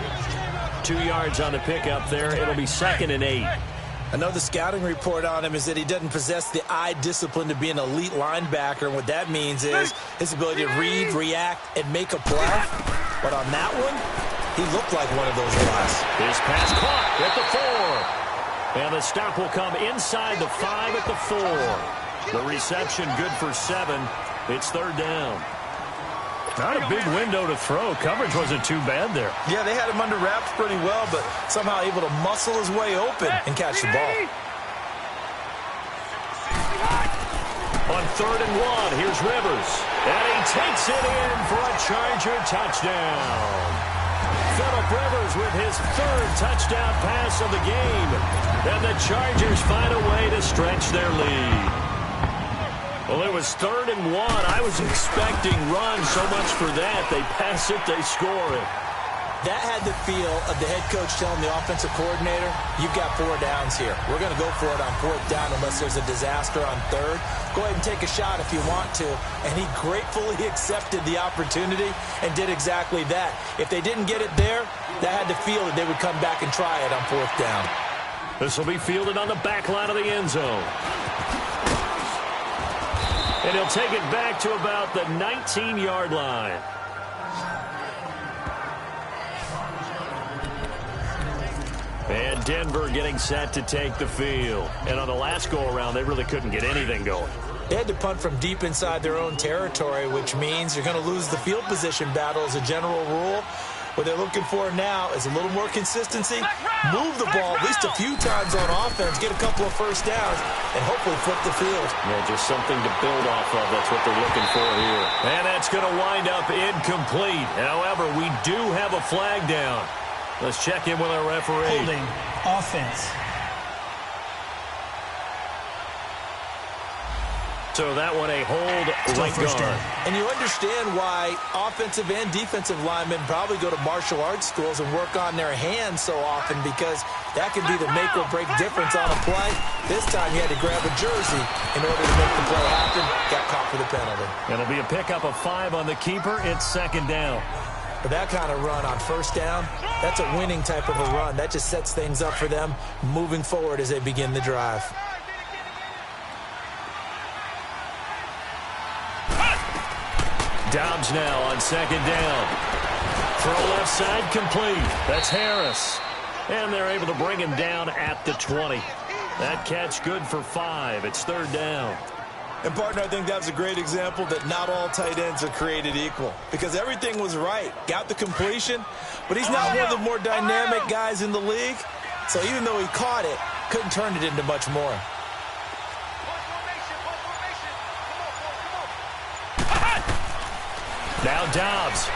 B: 2 yards on the pickup there. It'll be 2nd and 8.
C: Another scouting report on him is that he doesn't possess the eye discipline to be an elite linebacker. And what that means is his ability to read, react, and make a play. But on that one, he looked like one of those guys.
B: His pass caught at the 4. And the stop will come inside the 5 at the 4. The reception good for 7. It's 3rd down. Not a big window to throw. Coverage wasn't too bad there.
C: Yeah, they had him under wraps pretty well, but somehow able to muscle his way open and catch the ball.
B: On 3rd and 1, here's Rivers. And he takes it in for a Charger touchdown. Phillip Rivers with his 3rd touchdown pass of the game. And the Chargers find a way to stretch their lead. Well, it was 3rd and 1. I was expecting runs, so much for that. They pass it, they score it.
C: That had the feel of the head coach telling the offensive coordinator, you've got 4 downs here. We're going to go for it on 4th down unless there's a disaster on 3rd. Go ahead and take a shot if you want to. And he gratefully accepted the opportunity and did exactly that. If they didn't get it there, that had the feel that they would come back and try it on 4th down.
B: This will be fielded on the back line of the end zone. And he'll take it back to about the 19-yard line. And Denver getting set to take the field. And on the last go-around, they really couldn't get anything going.
C: They had to punt from deep inside their own territory, which means you're going to lose the field position battle as a general rule. What they're looking for now is a little more consistency, move the ball at least a few times on offense, get a couple of first downs, and hopefully flip the field.
B: Yeah, just something to build off of. That's what they're looking for here. And that's going to wind up incomplete. However, we do have a flag down. Let's check in with our referee.
D: Holding offense.
B: So that one a hold right guard.
C: And you understand why offensive and defensive linemen probably go to martial arts schools and work on their hands so often, because that can be the make or break difference on a play. This time he had to grab a jersey in order to make the play happen. Got caught for the penalty.
B: It'll be a pickup of 5 on the keeper. It's second down.
C: But that kind of run on first down, that's a winning type of a run. That just sets things up for them moving forward as they begin the drive.
B: Dobbs now on second down. Throw left side complete. That's Harris. And they're able to bring him down at the 20. That catch good for 5. It's third down.
C: And, partner, I think that's a great example that not all tight ends are created equal, because everything was right. Got the completion, but he's not one of the more dynamic guys in the league. So even though he caught it, couldn't turn it into much more.
B: Now Dobbs.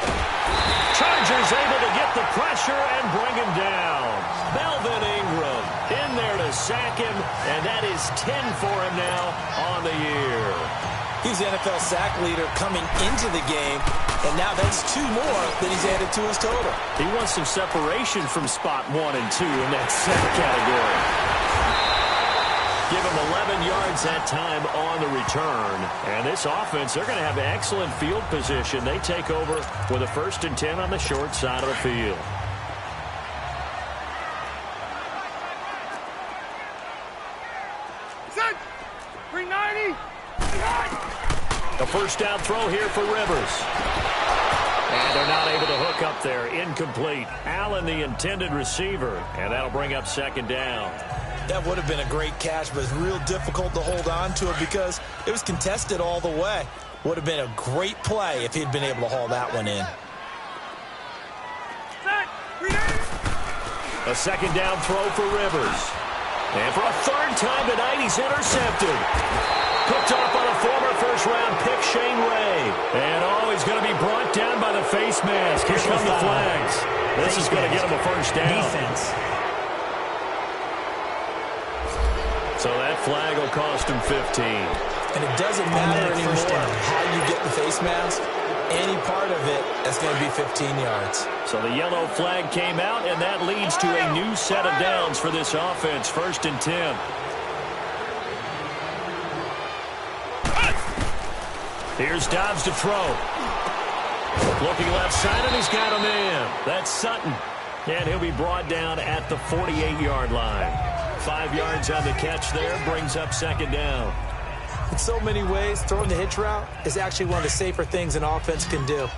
B: Chargers able to get the pressure and bring him down. Melvin Ingram in there to sack him, and that is 10 for him now on the year.
C: He's the NFL sack leader coming into the game, and now that's 2 more that he's added to his total.
B: He wants some separation from spot 1 and 2 in that sack category. Give him 11 yards that time on the return. And this offense, they're going to have excellent field position. They take over with a 1st and 10 on the short side of the field.
E: Set. 390.
B: A first down throw here for Rivers. And they're not able to hook up there. Incomplete. Allen, the intended receiver. And that'll bring up second down.
C: That would have been a great catch, but it's real difficult to hold on to it because it was contested all the way. Would have been a great play if he'd been able to haul that one in.
B: A second down throw for Rivers. And for a 3rd time tonight, he's intercepted. Picked off on a former first-round pick, Shane Ray. And he's going to be brought down by the face mask. Here come the flags. This is going to get him a first down.
D: Defense.
B: So that flag will cost him 15.
C: And it doesn't matter anymore how you get the face mask. Any part of it, that's going to be 15 yards.
B: So the yellow flag came out, and that leads to a new set of downs for this offense. 1st and 10. Here's Dobbs to throw. Looking left side, and he's got him in. That's Sutton. And he'll be brought down at the 48-yard line. 5 yards on the catch there, brings up second down.
C: In so many ways, throwing the hitch route is actually one of the safer things an offense can do.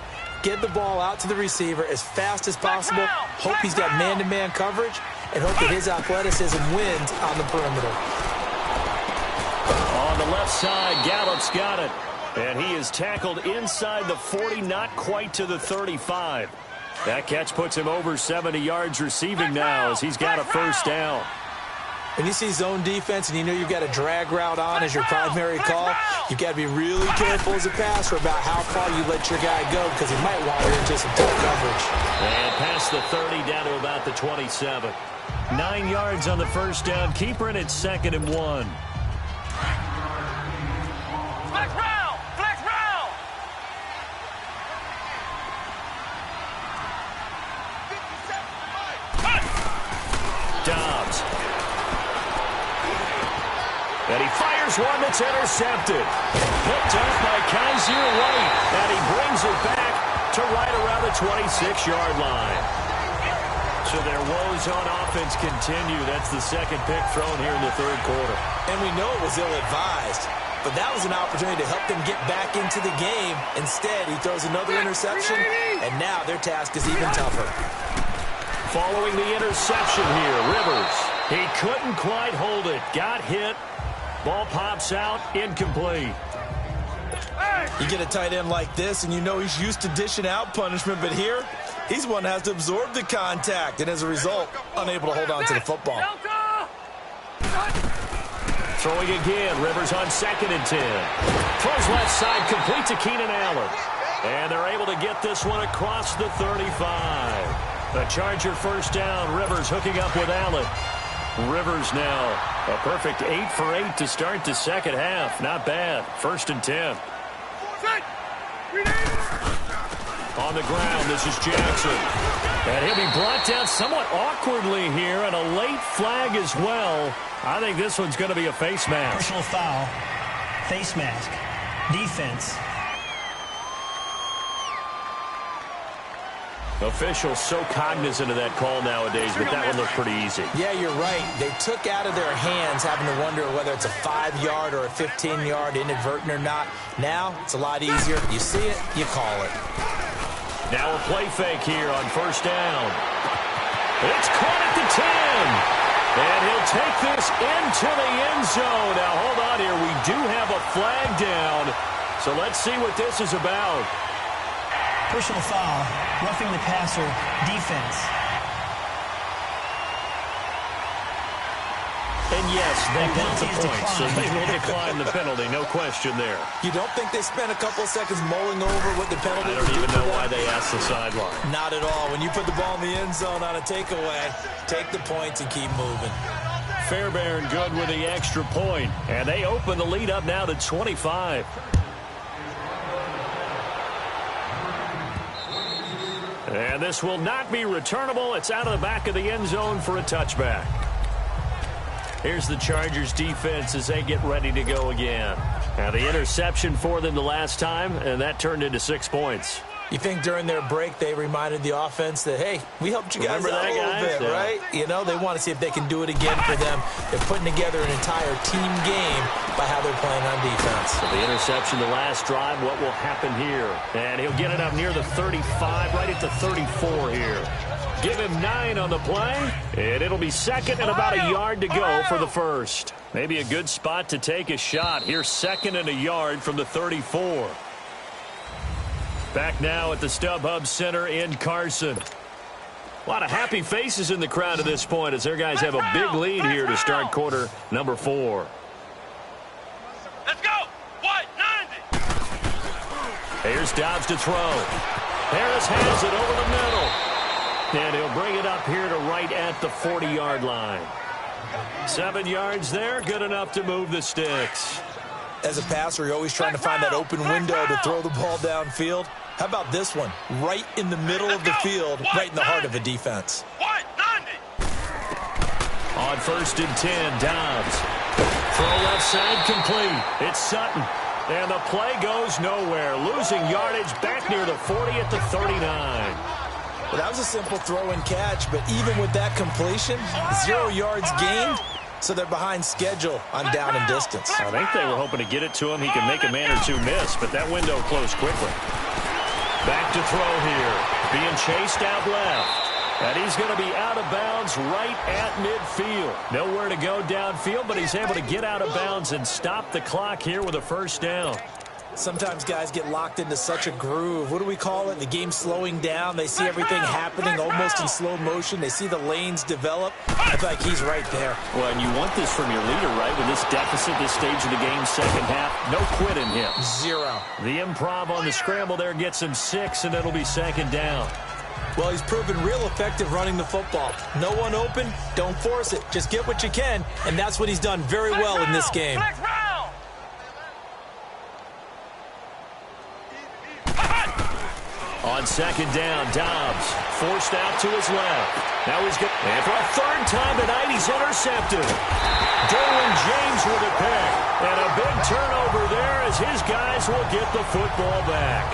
C: Get the ball out to the receiver as fast as possible, hope he's got man-to-man coverage, and hope that his athleticism wins on the perimeter.
B: On the left side, Gallup's got it. And he is tackled inside the 40, not quite to the 35. That catch puts him over 70 yards receiving now as he's got a first down.
C: When you see zone defense and you know you've got a drag route on as your primary call, you've got to be really careful as a passer about how far you let your guy go, because he might wander into some tough coverage.
B: And past the 30 down to about the 27. 9 yards on the first down. Keeper, and it's 2nd and 1.
E: Flex round! Flex round!
B: Dobbs. And he fires one that's intercepted. Picked off by Kaiser White. And he brings it back to right around the 26-yard line. So their woes on offense continue. That's the second pick thrown here in the 3rd quarter.
C: And we know it was ill-advised, but that was an opportunity to help them get back into the game. Instead, he throws another interception, and now their task is even tougher.
B: Following the interception here, Rivers. He couldn't quite hold it. Got hit. Ball pops out, incomplete.
C: You get a tight end like this, and you know he's used to dishing out punishment, but here, he's one that has to absorb the contact, and as a result, unable to hold on to the football.
B: Throwing again, Rivers on 2nd and 10. Throws left side, complete to Keenan Allen. And they're able to get this one across the 35. The Charger first down, Rivers hooking up with Allen. Rivers now. A perfect 8 for 8 to start the second half. Not bad. 1st and 10. On the ground, this is Jackson. And he'll be brought down somewhat awkwardly here, and a late flag as well. I think this one's going to be a face mask.
D: Personal foul. Face mask. Defense.
B: Officials so cognizant of that call nowadays, but that one looked pretty easy.
C: Yeah, you're right. They took out of their hands having to wonder whether it's a 5-yard or a 15-yard inadvertent or not. Now, it's a lot easier. You see it, you call it.
B: Now a play fake here on 1st down. It's caught at the 10. And he'll take this into the end zone. Now, hold on here. We do have a flag down. So let's see what this is about.
D: Personal foul. Roughing the passer. Defense.
B: And yes, they want the point, so they will decline the penalty. No question there.
C: You don't think they spent a couple of seconds mulling over what the penalty
B: I don't even know why they asked the sideline.
C: Not at all. When you put the ball in the end zone on a takeaway, take the points and keep moving.
B: Fairbairn good with the extra point, and they open the lead up now to 25. And this will not be returnable. It's out of the back of the end zone for a touchback. Here's the Chargers defense as they get ready to go again. Now the interception for them the last time, and that turned into 6 points.
C: You think during their break they reminded the offense that, hey, we helped you guys out a little bit, right? You know, they want to see if they can do it again for them. They're putting together an entire team game by how they're playing on defense.
B: So the interception the last drive, what will happen here? And he'll get it up near the 35, right at the 34 here. Give him 9 on the play, and it'll be 2nd and about a yard to go for the first. Maybe a good spot to take a shot. Here's 2nd and a yard from the 34. Back now at the StubHub Center in Carson. A lot of happy faces in the crowd at this point as their guys have a big lead here to start quarter number 4.
E: Let's go. What? 90.
B: Here's Dobbs to throw. Harris has it over the middle. And he'll bring it up here to right at the 40-yard line. 7 yards there, good enough to move the sticks.
C: As a passer, you're always trying to find that open window to throw the ball downfield. How about this one? Right in the middle of the field, right in the heart of a defense.
E: What? 90.
B: On 1st and 10, Dobbs. Throw left side complete. It's Sutton. And the play goes nowhere. Losing yardage back near the 40 at the 39.
C: Well, that was a simple throw and catch, but even with that completion, 0 yards gained, so they're behind schedule on down and distance.
B: I think they were hoping to get it to him. He can make a man or two miss, but that window closed quickly. Back to throw here. Being chased out left. And he's going to be out of bounds right at midfield. Nowhere to go downfield, but he's able to get out of bounds and stop the clock here with a 1st down.
C: Sometimes guys get locked into such a groove. What do we call it? The game slowing down. They see everything happening almost in slow motion. They see the lanes develop. I feel like he's right there.
B: Well, and you want this from your leader, right? With this deficit, this stage of the game, second half, no quit in him.
C: 0.
B: The improv on the scramble there gets him 6, and it'll be 2nd down.
C: Well, he's proven real effective running the football. No one open, don't force it. Just get what you can, and that's what he's done very well in this game.
B: On 2nd down, Dobbs forced out to his left. Now he's good. And for a 3rd time tonight, he's intercepted. Derwin James with a pick. And a big turnover there as his guys will get the football back.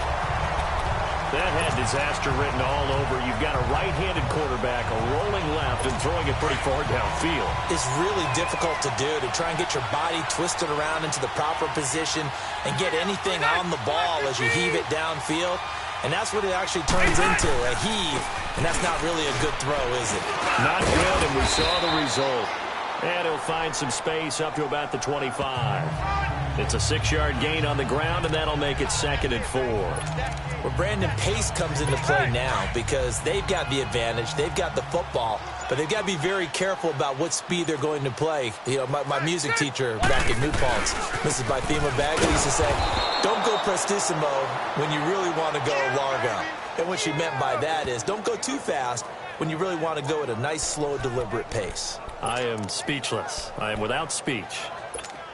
B: That had disaster written all over. You've got a right-handed quarterback, a rolling left, and throwing it pretty far downfield.
C: It's really difficult to do, to try and get your body twisted around into the proper position and get anything on the ball as you heave it downfield. And that's what it actually turns into, a heave. And that's not really a good throw, is it?
B: Not good, and we saw the result. And he'll find some space up to about the 25. It's a 6-yard gain on the ground, and that'll make it 2nd and 4.
C: Well, Brandon, pace comes into play now because they've got the advantage. They've got the football, but they've got to be very careful about what speed they're going to play. You know, my music teacher back in New Paltz, Mrs. Bythema Bagley, used to say, don't go prestissimo when you really want to go largo. And what she meant by that is don't go too fast when you really want to go at a nice, slow, deliberate pace.
B: I am speechless. I am without speech.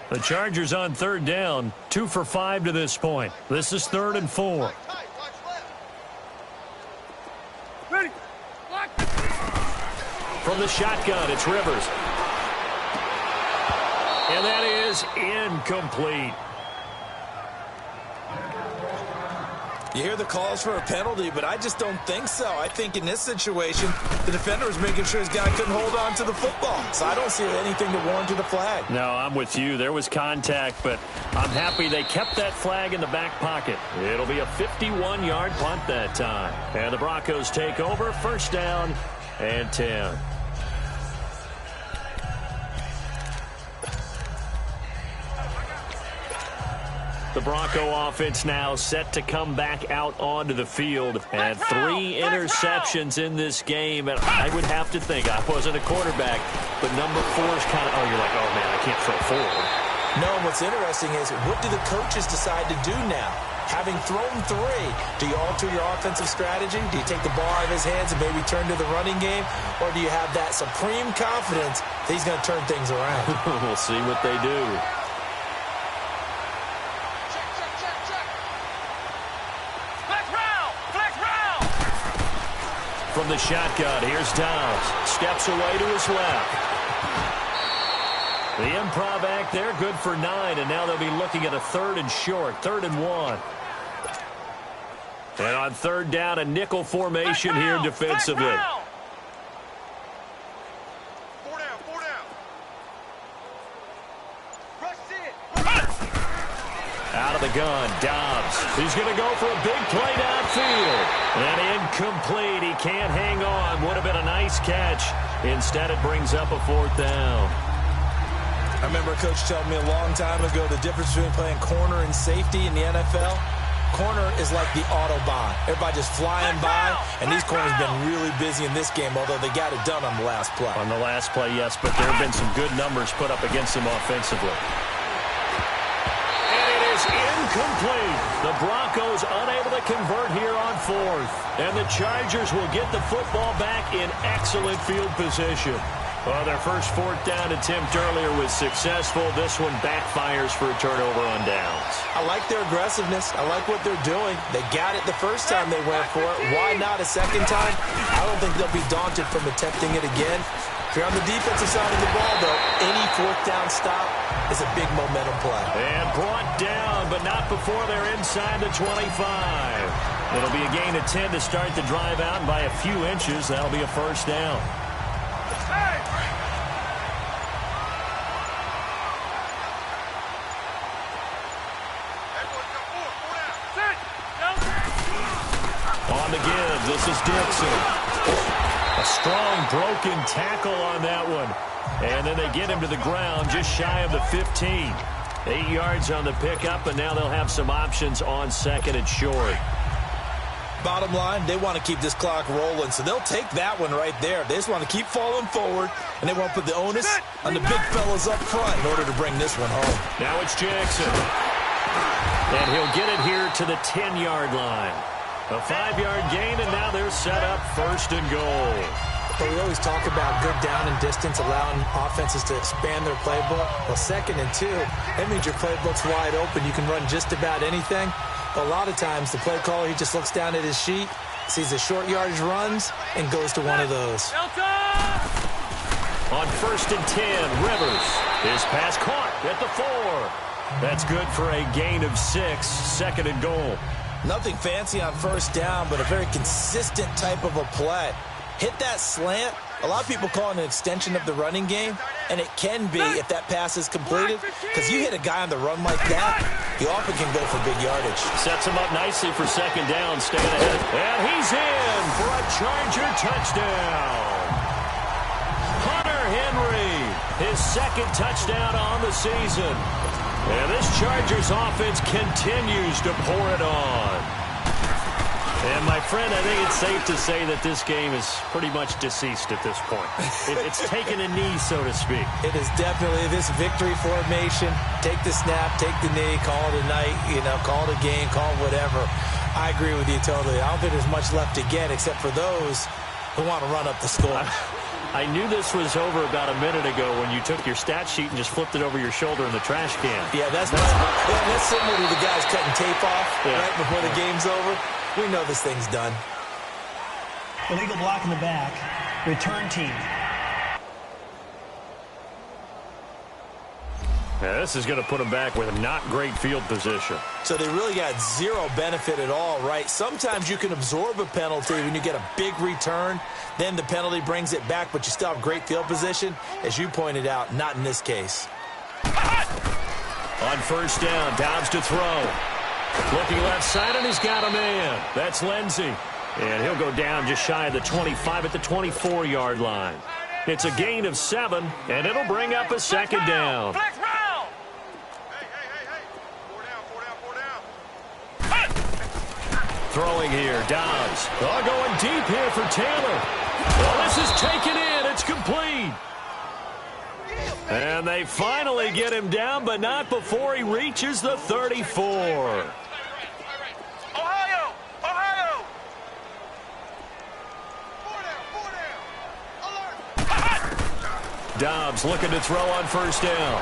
B: The Chargers on third down, 2 for 5 to this point. This is 3rd and 4.
E: Ready.
B: From the shotgun, it's Rivers. And that is incomplete.
C: You hear the calls for a penalty, but I just don't think so. I think in this situation, the defender was making sure his guy couldn't hold on to the football. So I don't see anything to warrant a flag.
B: No, I'm with you. There was contact, but I'm happy they kept that flag in the back pocket. It'll be a 51-yard punt that time. And the Broncos take over, 1st down and 10. The Bronco offense now set to come back out onto the field. And 3 interceptions in this game. And I would have to think, I wasn't a quarterback, but number 4 is kind of, you're like, oh, man, I can't throw forward.
C: No, what's interesting is, what do the coaches decide to do now? Having thrown 3, do you alter your offensive strategy? Do you take the ball out of his hands and maybe turn to the running game? Or do you have that supreme confidence that he's going to turn things around?
B: We'll see what they do. From the shotgun, here's Downs. Steps away to his left. The improv act there, good for 9, and now they'll be looking at a 3rd and short, 3rd and 1. And on 3rd down, a nickel formation here defensively.
E: 4 down, 4 down. Rush it.
B: Out of the gun, Dobbs. He's going to go for a big play downfield. And incomplete. He can't hang on. Would have been a nice catch. Instead, it brings up a 4th down.
C: I remember a coach telling me a long time ago the difference between playing corner and safety in the NFL. Corner is like the Autobahn. Everybody just flying by, and these corners have been really busy in this game, although they got it done on the last play.
B: On the last play, yes, but there have been some good numbers put up against them offensively. Incomplete. The Broncos unable to convert here on 4th. And the Chargers will get the football back in excellent field position. Well, their first 4th down attempt earlier was successful. This one backfires for a turnover on downs.
C: I like their aggressiveness. I like what they're doing. They got it the first time they went for it. Why not a second time? I don't think they'll be daunted from attempting it again. If you're on the defensive side of the ball, though, any 4th down stop is a big momentum play.
B: And brought down, but not before they're inside the 25. It'll be a gain of 10 to start the drive out, and by a few inches, that'll be a 1st down. On the give, this is Dixon. A strong broken tackle on that one. And then they get him to the ground just shy of the 15. 8 yards on the pickup, and now they'll have some options on 2nd and short.
C: Bottom line, they want to keep this clock rolling, so they'll take that one right there. They just want to keep falling forward, and they want to put the onus on the big fellas up front in order to bring this one home.
B: Now it's Jackson. And he'll get it here to the 10-yard line. A 5-yard gain, and now they're set up 1st and goal.
C: But we always talk about good down and distance, allowing offenses to expand their playbook. Well, 2nd and 2, that means your playbook's wide open. You can run just about anything. But a lot of times, the play caller, he just looks down at his sheet, sees the short yardage runs, and goes to one of those.
B: On 1st and 10, Rivers. His pass caught at the 4. That's good for a gain of 6, 2nd and goal.
C: Nothing fancy on 1st down, but a very consistent type of a play. Hit that slant. A lot of people call it an extension of the running game, and it can be if that pass is completed, because you hit a guy on the run like that, you often can go for big yardage.
B: Sets him up nicely for 2nd down, staying ahead. And he's in for a Charger touchdown. Hunter Henry, his 2nd touchdown on the season. And this Chargers offense continues to pour it on. And, my friend, I think it's safe to say that this game is pretty much deceased at this point. It's taken a knee, so to speak.
C: It is definitely this victory formation. Take the snap, take the knee, call it a night, call it a game, call it whatever. I agree with you totally. I don't think there's much left to get except for those who want to run up the score.
B: I knew this was over about a minute ago when you took your stat sheet and just flipped it over your shoulder in the trash can.
C: Yeah, that's similar to the guys cutting tape off right before the game's over. We know this thing's done.
D: Illegal block in the back. Return team.
B: Yeah, this is going to put them back with not great field position.
C: So they really got zero benefit at all, right? Sometimes you can absorb a penalty when you get a big return. Then the penalty brings it back, but you still have great field position. As you pointed out, not in this case.
B: On first down, Dobbs to throw. Looking left side, and he's got a man. That's Lindsey. And he'll go down just shy of the 25 at the 24-yard line. It's a gain of 7, and it'll bring up a second down. Throwing here, Dobbs. Oh, going deep here for Taylor. Well, this is taken in. It's complete. And they finally get him down, but not before he reaches the 34.
E: Ohio!
B: Dobbs looking to throw on first down.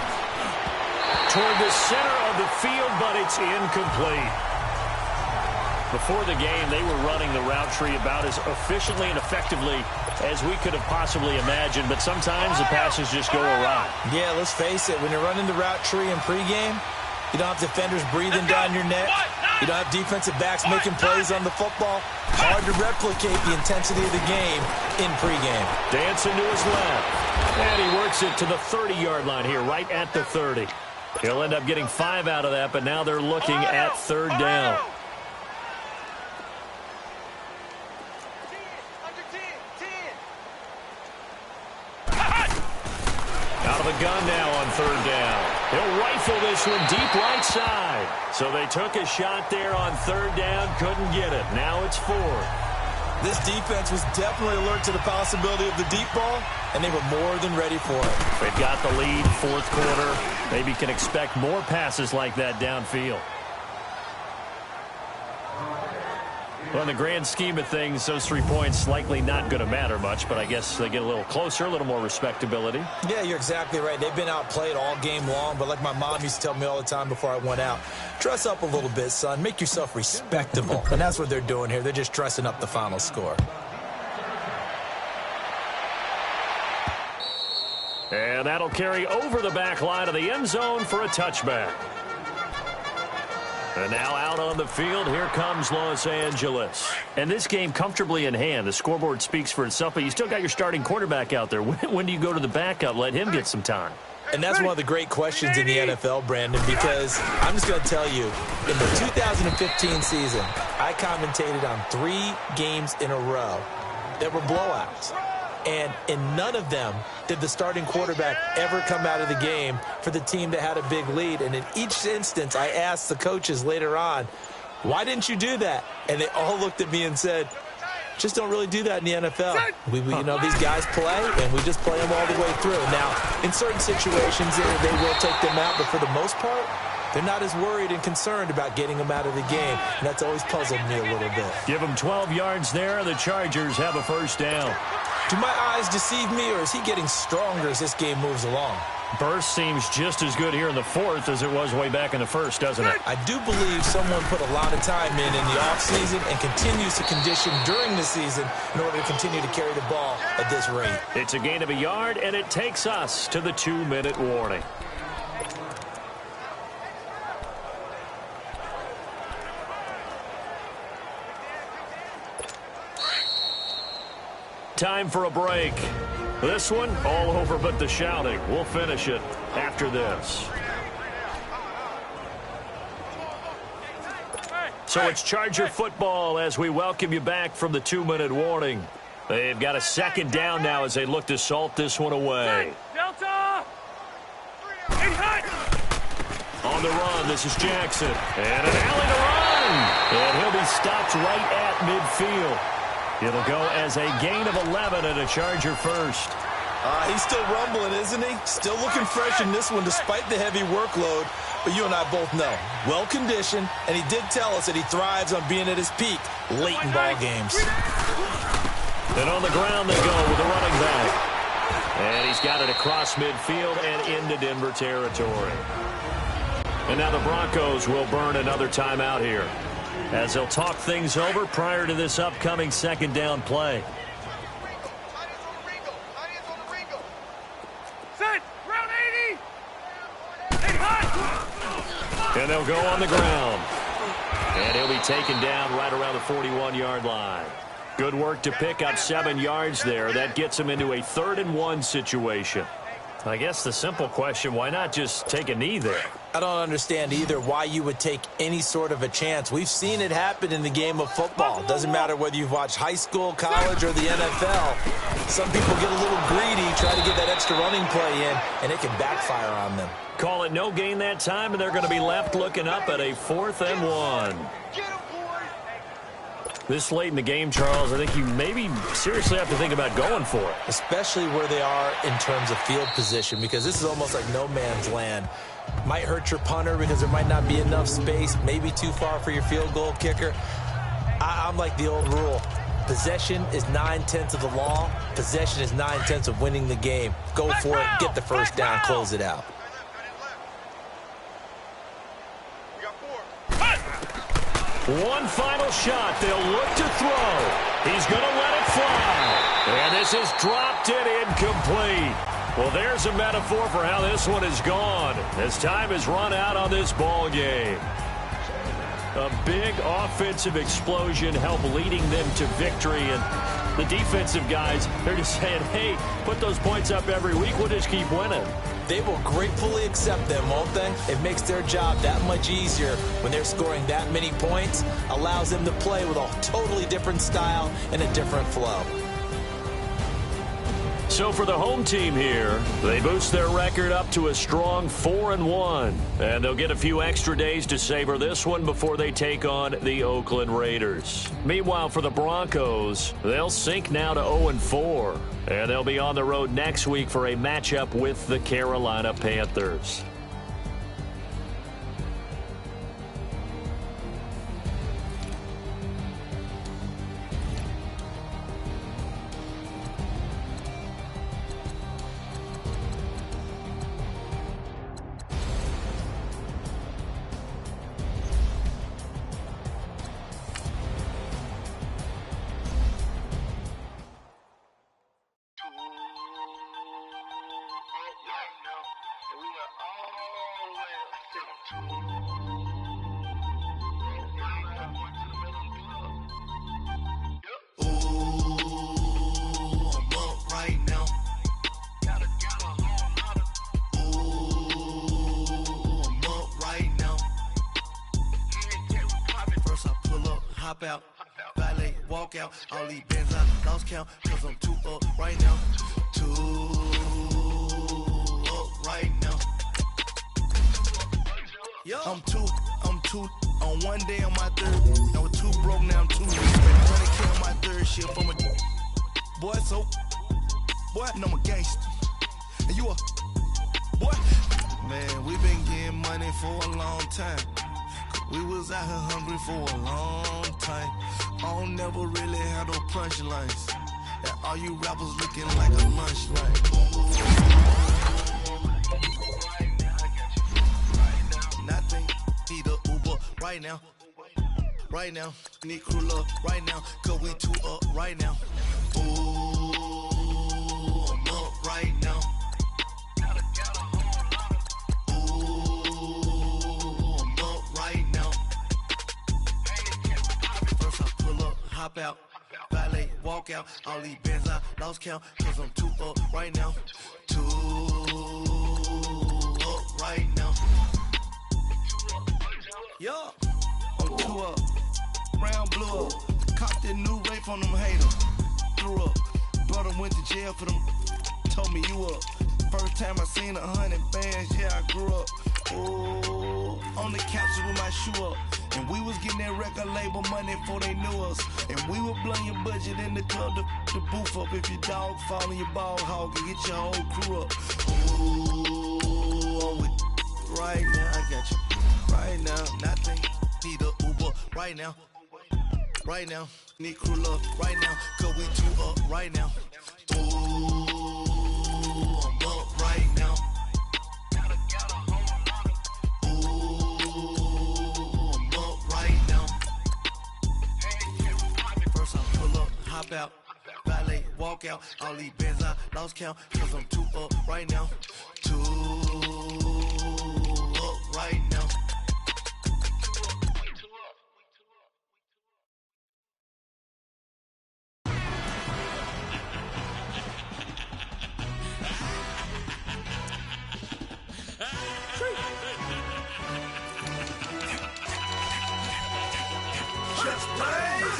B: Toward the center of the field, but it's incomplete. Before the game, they were running the route tree about as efficiently and effectively as we could have possibly imagined, but sometimes the passes just go awry.
C: Yeah, let's face it. When you're running the route tree in pregame, you don't have defenders breathing down your neck. You don't have defensive backs making plays on the football. Hard to replicate the intensity of the game in pregame.
B: Dancing to his left. And he works it to the 30-yard line here, right at the 30. He'll end up getting 5 out of that, but now they're looking at third down. Out of the gun now on third down. He'll rifle this one deep right side. So they took a shot there on third down, couldn't get it. Now it's 4.
C: This defense was definitely alert to the possibility of the deep ball, and they were more than ready for it.
B: They've got the lead, fourth quarter. Maybe can expect more passes like that downfield. Well, in the grand scheme of things, those 3 points likely not going to matter much, but I guess they get a little closer, a little more respectability.
C: Yeah, you're exactly right. They've been outplayed all game long, but like my mom used to tell me all the time before I went out, dress up a little bit, son. Make yourself respectable. And that's what they're doing here. They're just dressing up the final score.
B: And that'll carry over the back line of the end zone for a touchback. And now out on the field, here comes Los Angeles. And this game comfortably in hand. The scoreboard speaks for itself, but you still got your starting quarterback out there. When do you go to the backup? Let him get some time.
C: And that's one of the great questions in the NFL, Brandon, because I'm just going to tell you, in the 2015 season, I commentated on 3 games in a row that were blowouts. And in none of them did the starting quarterback ever come out of the game for the team that had a big lead. And in each instance, I asked the coaches later on, why didn't you do that? And they all looked at me and said, just don't really do that in the NFL. You know, these guys play, and we just play them all the way through. Now, in certain situations, they will take them out, but for the most part, they're not as worried and concerned about getting them out of the game. And that's always puzzled me a little bit.
B: Give them 12 yards there. The Chargers have a first down.
C: Do my eyes deceive me, or is he getting stronger as this game moves along?
B: Burst seems just as good here in the fourth as it was way back in the first, doesn't it?
C: I do believe someone put a lot of time in the offseason and continues to condition during the season in order to continue to carry the ball at this rate.
B: It's a gain of a yard, and it takes us to the 2-minute warning. Time for a break. This one, all over but the shouting. We'll finish it after this. So it's Charger football as we welcome you back from the 2-minute warning. They've got a second down now as they look to salt this one away.
E: Delta!
B: On the run, this is Jackson. And an alley to run. And he'll be stopped right at midfield. It'll go as a gain of 11 and a Charger first.
C: He's still rumbling, isn't he? Still looking fresh in this one despite the heavy workload. But you and I both know, well-conditioned, and he did tell us that he thrives on being at his peak late in ball games.
B: And on the ground they go with the running back. And he's got it across midfield and into Denver territory. And now the Broncos will burn another timeout here, as they'll talk things over prior to this upcoming second down play. And they'll go on the ground. And he'll be taken down right around the 41-yard line. Good work to pick up 7 yards there. That gets him into a 3rd-and-1 situation. I guess the simple question, why not just take a knee there?
C: I don't understand either why you would take any sort of a chance. We've seen it happen in the game of football. Doesn't matter whether you've watched high school, college, or the NFL. Some people get a little greedy, try to get that extra running play in, and it can backfire on them.
B: Call it no gain that time, and they're going to be left looking up at a 4th-and-1. This late in the game, Charles, I think you maybe seriously have to think about going for it.
C: Especially where they are in terms of field position, because this is almost like no man's land. Might hurt your punter because there might not be enough space, maybe too far for your field goal kicker. I'm like the old rule. Possession is 9/10 of the law. Possession is 9/10 of winning the game. Go for it, get the first down, close it out.
B: One final shot. They'll look to throw. He's going to let it fly. And this is dropped it incomplete. Well, there's a metaphor for how this one is gone, as time has run out on this ball game. A big offensive explosion helped leading them to victory. And the defensive guys, they're just saying, hey, put those points up every week. We'll just keep winning.
C: They will gratefully accept them, won't they? It makes their job that much easier when they're scoring that many points. Allows them to play with a totally different style and a different flow.
B: So for the home team here, they boost their record up to a strong 4-1. And they'll get a few extra days to savor this one before they take on the Oakland Raiders. Meanwhile, for the Broncos, they'll sink now to 0-4. And they'll be on the road next week for a matchup with the Carolina Panthers.
F: Out, valet, walk out, all these bands I lost count, cause I'm too up right now, too up right now. Yo. I'm two on one day on my third, I was too broke now, I'm too rich, 20K on my third shift from a boy, so, boy, no, I'm a gangster, and you a, boy, man, we been getting money for a long time. We was out here hungry for a long time. I don't never really have no punchlines. And all you rappers looking like a lunch line. Nothing, need a Uber right now. Right now, need crew love right now. Cause we too up right now. Ooh, I'm up right now. Hop out, valet, walk out, all these bands I lost count, cause I'm too up right now, too up right now. Yo, I'm too up, brown blew up, copped that new rape from them haters, threw up, brother went to jail for them, told me you up, first time I seen 100 bands, yeah I grew up, ooh, on the couch with my shoe up. And we was getting that record label money before they knew us. And we were blowing your budget in the club to boof up. If your dog fall in your ball hog and get your whole crew up. Ooh, I'm with right now, I got you. Right now, nothing, need a Uber right now. Right now, need crew love right now. Cause we too up right now. Ooh, hop out. Valet, walk out. All these bands I lost count. Cause I'm too up right now. Too up right now.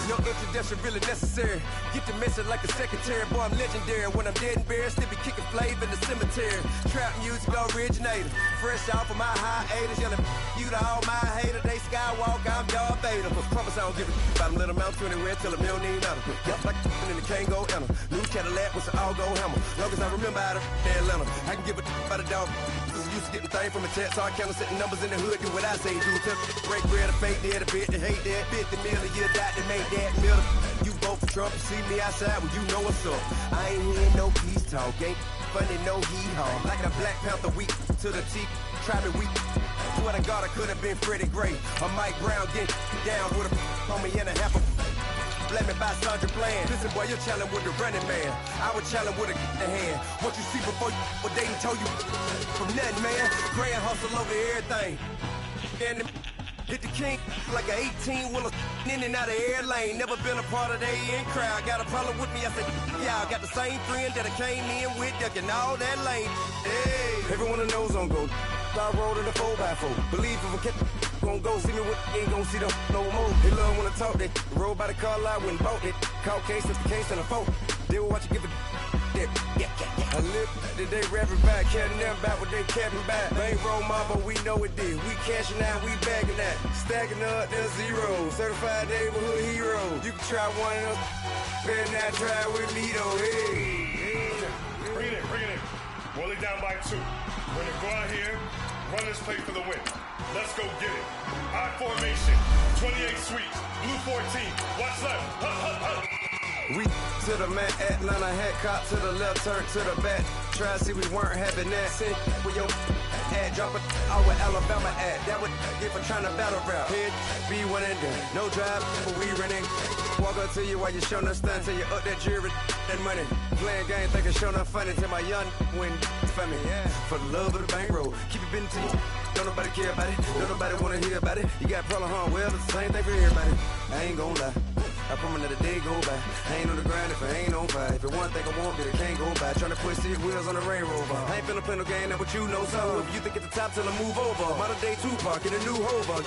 G: No introduction really necessary. Get the message like a secretary. Boy, I'm legendary. When I'm dead and buried, still be kicking flavor in the cemetery. Trap music originator. Fresh off of my hiatus. Yelling you to all my haters. They skywalk, I'm Darth Vader. Promise I don't give a about them. Let them out to anywhere till them don't need nothing. Yep, like in the Kango Anna. New Cadillac with some all-go hammer. Long as I remember out of Atlanta. I can give a about a dog. Used to getting things from a text. Hard counting, setting numbers in the hood. Do what I say do. Break bread, a fake dead, a bit to hate that. 50 million, you died to make that middle. You vote for Trump, you see me outside, well, you know what's up. I ain't hearing no peace talk, ain't funny, no heat haul. Like a Black Panther weak to the teeth, try me weak. Swear to God, I could have been Freddie Gray or Mike Brown getting down with a on me and a half a blame me by Sandra Bland. Listen, boy, you're challenging with the running man. I was challenging with a hand. What you see before you, what they told you from nothing, man. Grand hustle over everything. And hit the king like an 18-wheeler in and out of air lane. Never been a part of the in crowd. Got a problem with me? I said, yeah, I got the same friend that I came in with, ducking all that lane. Hey, everyone knows on go. I rolled in the 4x4. Believe if I kept gon' go see me with ain't gon' see them no more. They love when I talk, they roll by the car lot when bought it. Call case after case and a phone. They will watch you give it. I live today rapping back, caring them back what they capping back. Ain't roll mom, but we know it did. We cashing out, we bagging that. Stacking up, there's zero. Certified neighborhood hero. You can try one of them, better not try with me though. Hey.
E: Bring it in. Roll it down by 2. We're gonna go out here, run this play for the win. Let's go get it. I formation, 28 sweeps, blue 14. Watch left. Hup.
G: We to the man, Atlanta hat cop to the left, turn to the back. Try to see we weren't having that. Send with your ad, drop it out with Alabama ad. That would get for trying to battle rap. Head be one and done. No drive, but we running. Walk up to you while you showing us stun till you up that jewelry and money. Playing game, thinking showing up funny till my young win for me. Yeah. For the love of the bankroll, keep it been to you. Don't nobody care about it. Don't nobody wanna hear about it. You got problem, huh? Well, it's the same thing for everybody. I ain't gon' lie. I promise that a day go by. I ain't on the grind if I ain't on fire. If it one thing I want, then it can't go by. Tryna put 6 wheels on the railroad. I ain't finna play no game, that what you know. So if you think at the top till I move over. Modern day Tupac in a new Hova.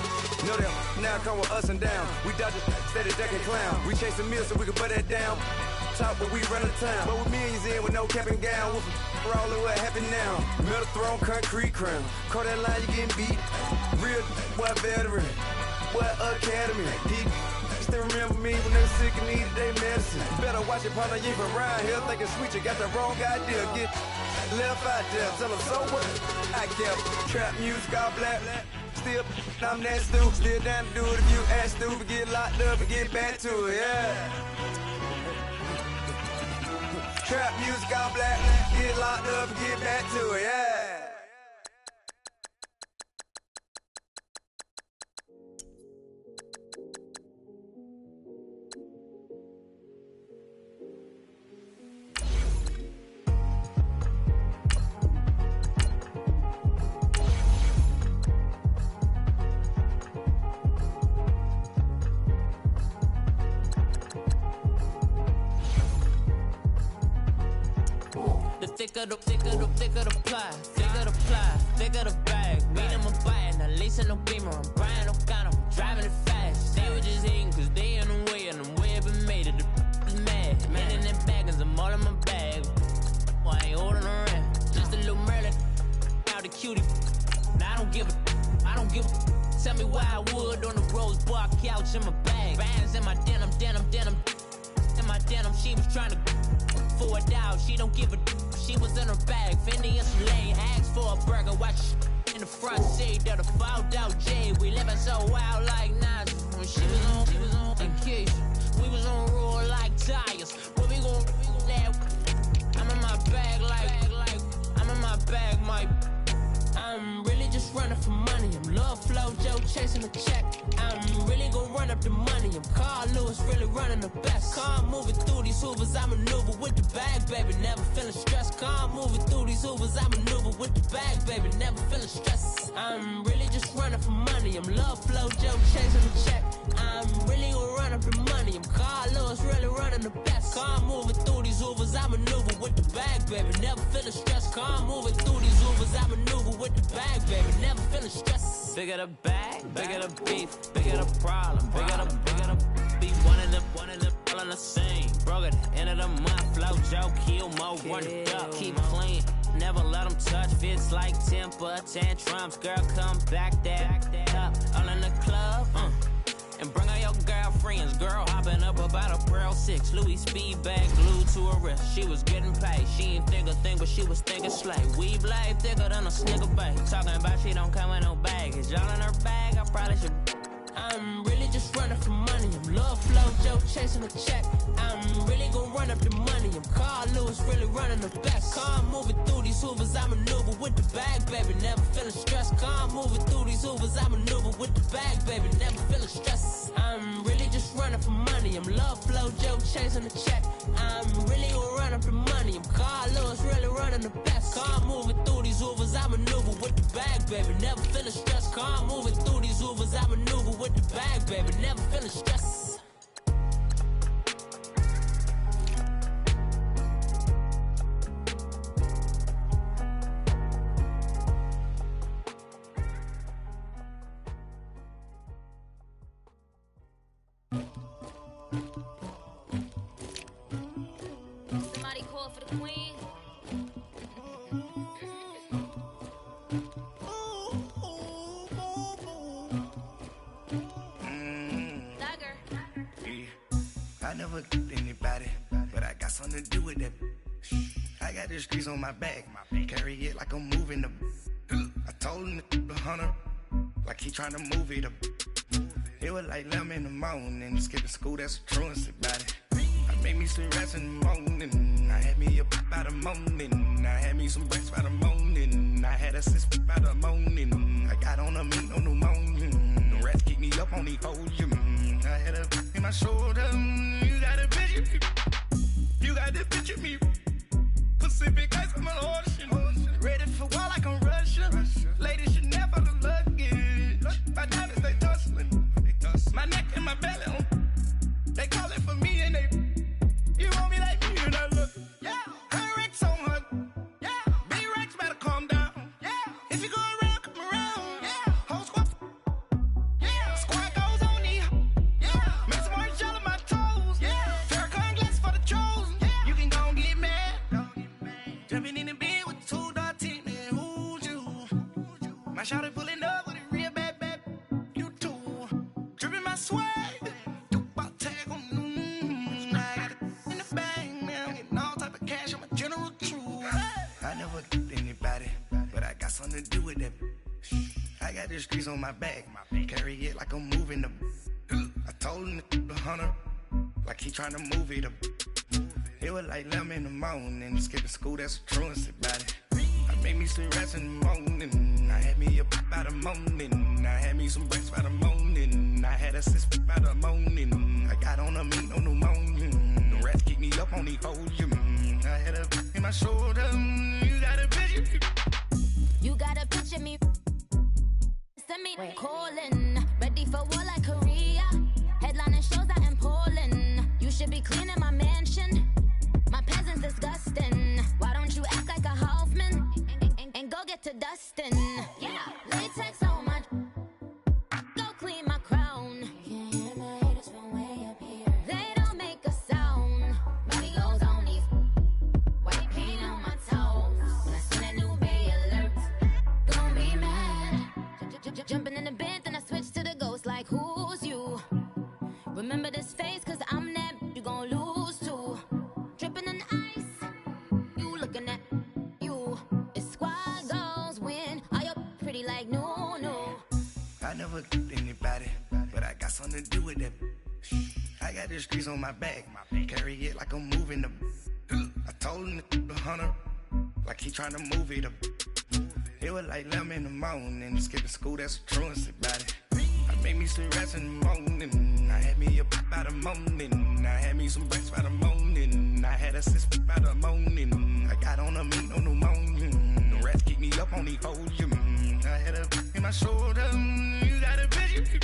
G: Know that now come with us and down. We dodge it, steady ducking clown. We chasing meals so we can put that down. Top, but we run the town. But with millions in with no cap and gown. We're all in what happened now. Metal throne, concrete crown. Call that line, you getting beat. Real, what veteran. What academy. Still remember me when they were sick and needed their medicine. Better watch it, partner, you from around here thinking sweet, you got the wrong idea. Get left out there, tell them so what I kept. Trap music, all black. Still, I'm that stupid. Still down to do it if you ask stupid. Get locked up and get back to it, yeah. Trap music, all black. Get locked up and get back to it, yeah.
H: Thicker the ply, thicker the bag. Beat them a bite, now lacing no beamer. I'm Brian O'Connor, I'm driving it fast. They were just hating cause they in the way, and the way I've been made it, the is mad. Man in them baggins, I'm all in my bag. Why I ain't holding around? Just a little Merlin, out the cutie. Now I don't give a. Tell me why I would on the rose bar couch in my bag. Bands in my denim. In my denim, she was trying to for a doubt. She don't give a. She was in her bag, Fendi and some lane. Asked for a burger, watch in the front seat of the fouled out J. We living so wild like Nas. When she was on vacation, we was on roll like tires. What we gon' that? I'm in my bag like I'm in my bag, my. I'm really just running for money. I'm love flow, Joe chasing the check. I'm really gon' run up up the money. I'm Carl Lewis, really running the best. Car moving through these Hoovers, I maneuver with the bag, baby. Never feeling stressed. Car moving through these Hoovers, I maneuver with the bag, baby. Never feeling stressed. I'm really just running for money. I'm Love Flow Joe chasing the check. I'm really gonna run up the money. I'm Carl Lewis, really running the best. Car moving through these Hoovers, I maneuver with the bag, baby. Never feeling stressed. Car moving through these Hoovers, I maneuver with the bag, baby. Never feeling stressed. Bigger the bag, bigger the beef, bigger the problem, bigger the beef. One of the all in the same. Broke at the end of the month, Flow Joe, kill more, run it up, keep clean. Never let them touch, fits like temper tantrums. Girl, come back that up, all in the club, and bring all your girlfriends. Girl hopping up about a Pearl 6 Louis speed bag glued to her wrist. She was getting paid, she ain't think a thing, but she was thinking slay. We blade thicker than a snicker bag. Talking about she don't come with no baggage. All in her bag, I probably should. I'm really just running for money. I'm Love Flow Joe chasing a check. I'm really gonna run up the money. I'm Carl Lewis, really running the best. Car moving through these Hoovers, I maneuver with the bag, baby. Never feeling stressed. Car moving through these Hoovers, I maneuver with the bag, baby. Never feeling stressed. I'm really just running for money. I'm Love Flow Joe chasing the check. I'm really gonna run up the money. I'm Carl Lewis, really running the best. Car moving through these Hoovers, I maneuver with the bag, baby. Never feeling stressed. Car moving through these Hoovers, I maneuver with the bag, baby. Never feeling stressed.
I: Somebody call for the queen.
F: I never did anybody, but I got something to do with that. I got the streets on my back, carry it like I'm moving the. I told him to the hunter, like he trying to move it up. It was like 11 in the morning, skipping school, that's the truancy about it. I made me some rest in the morning, I had me up by the morning, I had me some breaks by the morning, I had a sis by the morning, I got on a meat, no pneumonia, the rats keep me up on the podium, I had a in my shoulder, you got a picture me, you got the picture me, Pacific ice on my ocean, ready for war like I'm Russian, ladies should never the luggage, my diamonds they tussling, my neck and my belly on, they call it for me and they, you want me like me and I look, yeah, her Rex on her, yeah, B-Rex better calm down, yeah, if you go around, come around, yeah, whole squad, yeah, squad goes on me, yeah, make some orange gel on my toes, yeah, Farrakhan glass for the trolls, yeah, you can go and get mad, jumping in the bed with 2 dark teeth, man, who's you, my shawty pulling up with a real bad, you too, dripping my swag, something to do with that. I got the streets on my back, carry it like I'm moving the. I told him to the hunter, like he trying to move it up. It was like 11 in the morning, skipping school, that's the truancy about it. I made me some rest in the morning, I had me up by the morning, I had me some breaks by the morning, I had a sis by the morning, I got on a meat, no pneumonia, the rats keep me up on the podium, I had a in my shoulder, you got a picture.
I: You gotta picture me. Send me calling. Ready for war like Korea. Headlining shows out in Poland. You should be cleaning my mansion. My peasants disgusting. Why don't you act like a Hoffman and go get to dustin'? Yeah, latex on my. Go clean my crown. Can't hear my haters from way up here. They don't make a sound. Body goes on these. White paint on my toes. When I see that new bay alert. Jumping in the bed, then I switch to the ghost like who's you? Remember this face, cause I'm that you gon' lose too. Dripping in ice, you looking at you. It's squad goals win, are you pretty like no.
F: I never did anybody, but I got something to do with that. I got the streets on my back, carry it like I'm moving the. I told him to the hunter, like he trying to move it up. It was like 11 in the morning, skipping school, that's the truancy about it. I made me some rest in the morning, I had me up by the morning. I had me some breaks by the morning. I had a sis by the morning. I got on a meat, no pneumonia. The rats keep me up on the podium. I had a in my shoulder. You got a bitch.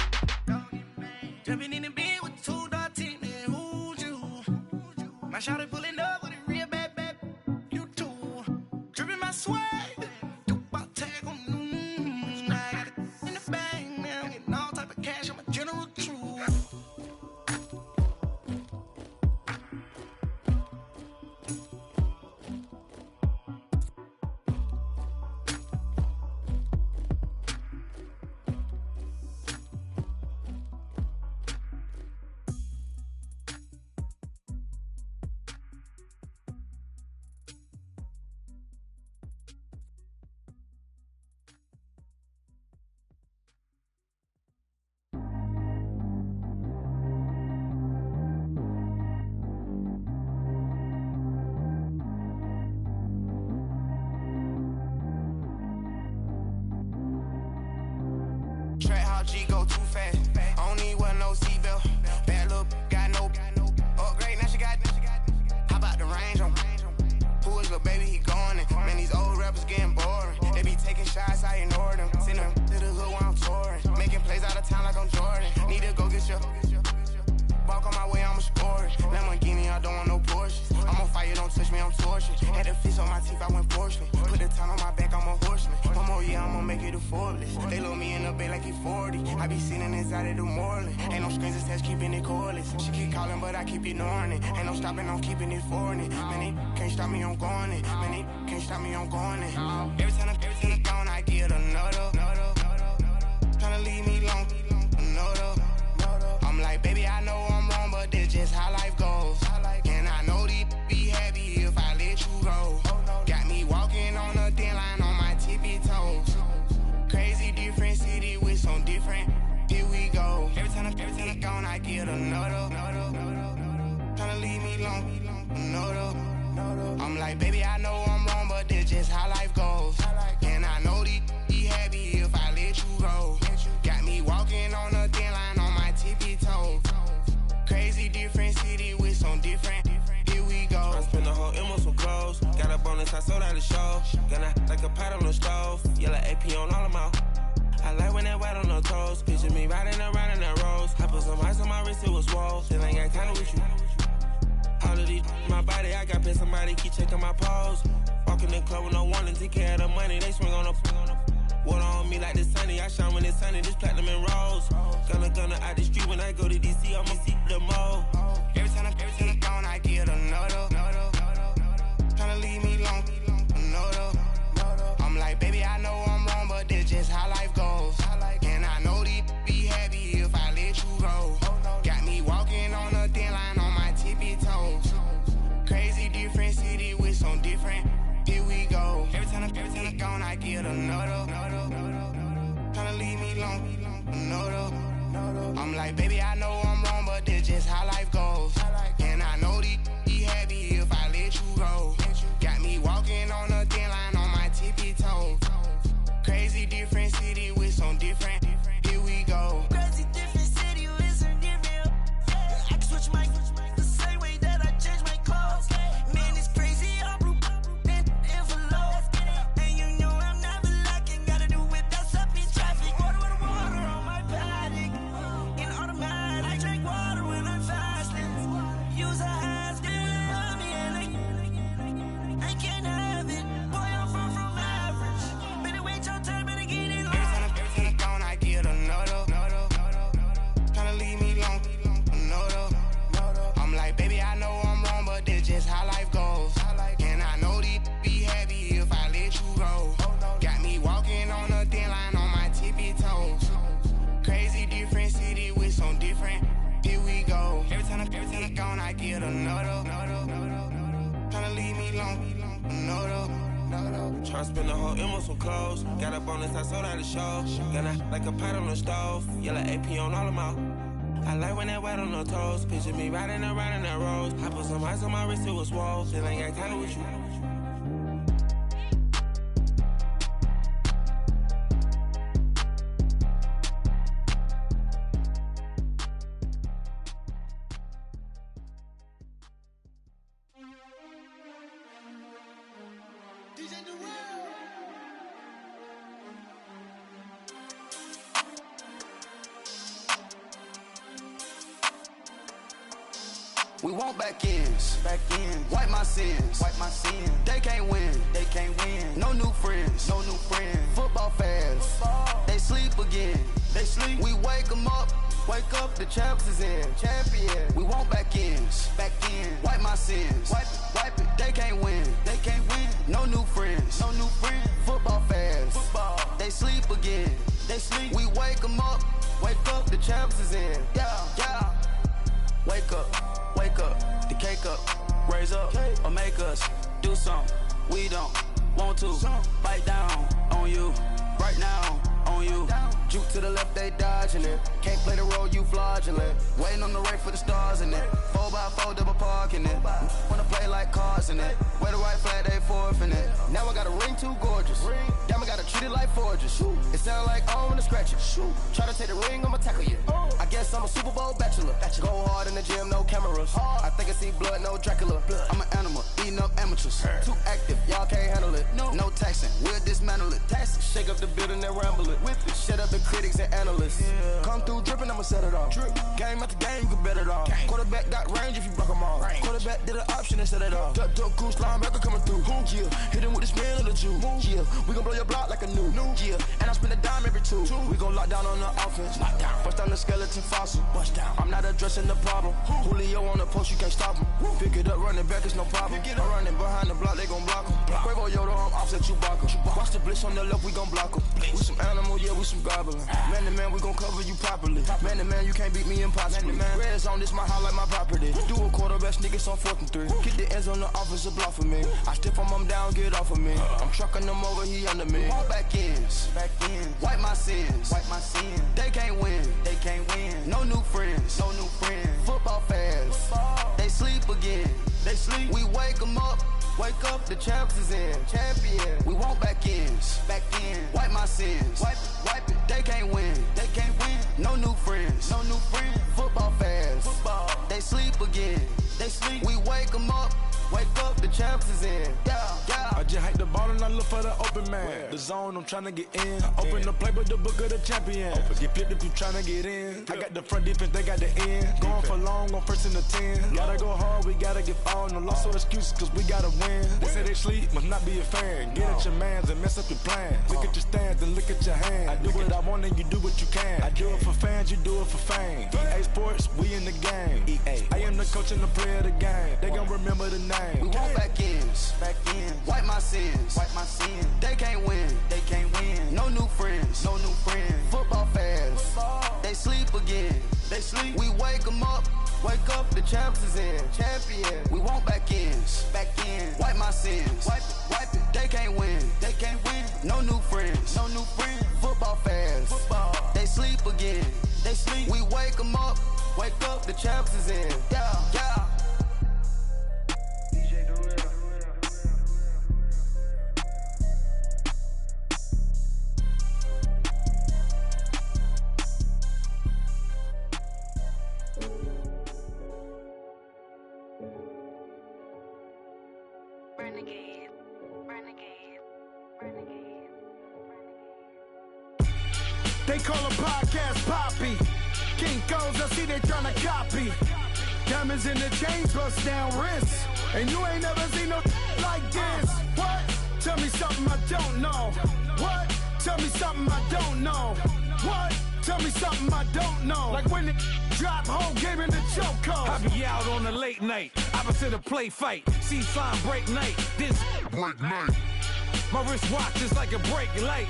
F: Jumping in the bed with 2 dark teeth, man. Who's you? My shawty pulling up with a real bad. You too. Dripping my swag. Track how G go too fast. I don't need wear no seatbelt. Bad look, got no upgrade. Now she got. How about the range on? Who is little baby? He going in. Man, these old rappers getting boring. They be taking shots, I ignore them. Send them to the hood while I'm touring. Making plays out of town like I'm Jordan. Need to go get your. Walk on my way, I'ma score it. Lamborghini, I don't want no Porsches. I'm on fire, don't touch me, I'm tortured. Had the fish on my teeth, I went porcelain. Put the town on my back, I'm a horseman. One more year, I'ma make it a Forbes. They load me in the bay like he 40. I be sitting inside of the Moreland. Ain't no strings attached, keeping it cordless. She keep calling, but I keep ignoring it. Ain't no stopping, I'm keeping it foreign it. Man, they can't stop me, I'm going it. Man, they can't stop me, I'm going it. Every time I'm gone, I get another. Tryna leave me long, another. I'm like, baby, I know I'm wrong, but this just how life goes. And I know these be happy if I let you go. Got me walking on a thin line on my tippy toes. Crazy different city with some different. Here we go. Every time I'm gone, I get another. Tryna leave me long, another. I'm like, baby, I know I'm wrong, but this just how life goes. And I know these be happy if I let you go. Got me walking on a thin line on my tippy toes. Crazy different city with some different. Here we go. I spend the whole M on some clothes. Got a bonus, I sold out the show. Gonna like a pot on the stove. Yellow AP on all of my. I like when that white on the toes. Picture me riding around in that rose. I put some ice on my wrist, it was swole. Still ain't got time with you. All of these my body, I got paid somebody keep checking my pose. Walking in the club with no warning, take care of the money. They swing on the. Water on me like the sunny, I shine when it's sunny, this platinum and rose. Gonna out the street when I go to DC, I'ma see the mo. Every time I'm gone, I get another. Tryna leave me long, another. I'm like, baby, I know I'm wrong, but this just how life goes. And I know these be happy if I let you go. Got me walking on a thin line on my tippy toes. Crazy different city with some different. Here we go. Every time I'm gone, I get another. Tryna leave me long, another. I'm like, baby, I know I'm wrong, but this just how life goes. And I know these be happy if I let you go. Got me walking on a thin line on my tippy toes. Crazy different city with some different. Here we go.
J: Crazy different city with some different. I can switch my the same way that I change my clothes. Man, it's crazy. I'm
F: Tryna spend the whole M on some clothes. Got a bonus, I sold out the show. Gonna like a pot on the stove. Yellow AP on all of my. I like when that white on the toes. Picture me riding around in that rose. I put some ice on my wrist, it was swole. Still ain't got time with you. We want back ends. Wipe my sins. They can't win. No new friends. Football fans. They sleep again. We wake them up. Wake up, the champs is in. Champion. We want back ends. Wipe my sins. Wipe it. They can't win. No new friends. Football fans. They sleep again. We wake them up. Wake up, the champs is in. Yeah. Wake up, the cake up. Raise up, or make us do something. We don't want to bite down on you. Right now, on you. Juke to the left, they dodging it. Can't play the role, you fraudulent. Waiting on the right for the stars in it. 4x4 double parking it. Wanna play like cars in it. Wear the right flag, they forfeit it. Now I got a ring too gorgeous. Damn, I gotta treat it like forges. It sound like I don't wanna scratch it. Try to take the ring, I'ma tackle you. I guess I'm a Super Bowl bachelor. Go hard in the gym, no cameras. I think I see blood, no Dracula. I'm an animal, eating up amateurs. Too active, y'all can't handle it. No taxing, we'll dismantle it. Shake up the building and ramble it. Whip it, shut up the critics and analysts. Come through dripping, I'ma set it off. Game after game, you can bet it off. Quarterback got range if you block them all. Quarterback did an option and set it off. Duck goose, linebacker coming through. Yeah, hit him with the spin of the Jew. Yeah, we gon' blow your block like a new. Yeah, and I spend a dime every two. We gon' lock down on the offense. Bust down the skeleton fossil. I'm not addressing the problem. Julio on the post, you can't stop him. Pick it up, running back, it's no problem. I'm running behind the block, they gon' block him. Quavo Yoda, I'm offset Chewbacca. Watch the blitz on the left, we gon' block him. We some animal, yeah, we some goblin. Man to man, we gon' cover you properly. Man to man, you can't beat me impossibly. Red zone, this my house like my property. Do a quarterback sneakers on 4th and 3. Kick the ends on the offensive block for me. I stiff him, I'm down, get off of me. I'm trucking them over, he under me. Walk back ends. Wipe my sins. They can't win. No new friends. Football fans. They sleep again. We wake them up. Wake up, the champs is in. Champion. We want back ends. Wipe my sins. Wipe it. They can't win. No new friends. Football fans. They sleep again. We wake them up. Wake up, the champs is in. Yeah.
K: I just hike the ball and I look for the open man. The zone, I'm tryna get in. Open the play, but the book of the champion. Get flipped if you tryna get in. I got the front defense, they got the end. Going for long, on 1st and the 10. Gotta go hard, we gotta get all. No loss or excuses, cause we gotta win. They say they sleep, must not be a fan. Get at your mans and mess up your plans. Look at your stands and look at your hands. I do what I want and you do what you can. I do it for fans, you do it for fame. EA Sports, we in the game. I am the coach and the player of the game. They gon' remember the name.
F: We want back ends. Wipe my sins. They can't win. No new friends. Football fans. They sleep again. We wake them up. Wake up, the champs is in. Champion. We want back ends. Wipe my sins. Wipe it. They can't win. No new friends. Football fans. They sleep again. We wake them up. Wake up, the champs is in. Yeah.
L: They call a podcast Poppy. Kinkos, I see they tryna copy. Diamonds in the chains, bust down wrists. And you ain't never seen no like this. What? Tell me something I don't know. What? Tell me something I don't know. What? Tell me something I don't know. Like when it drop, whole game in the chokehold.
A: I be out on a late night, opposite a play fight. See sign break night, this break night. My wristwatch is like a break light.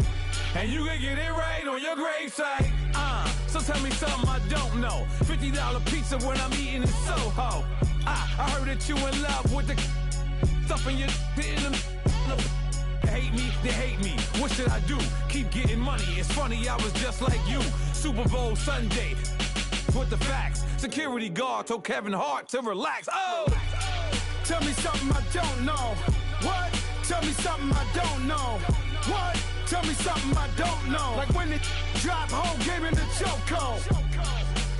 A: And you can get it right on your gravesite. So tell me something I don't know. $50 pizza when I'm eating in Soho. I heard that you in love with the stuff in your hitting them. Hate me, they hate me. What should I do? Keep getting money. It's funny, I was just like you. Super Bowl Sunday. With the facts. Security guard told Kevin Hart to relax. Oh!
L: Tell me something I don't know. What? Tell me something I don't know. What? Tell me something I don't know. Like when it drop, whole game in the chokehold.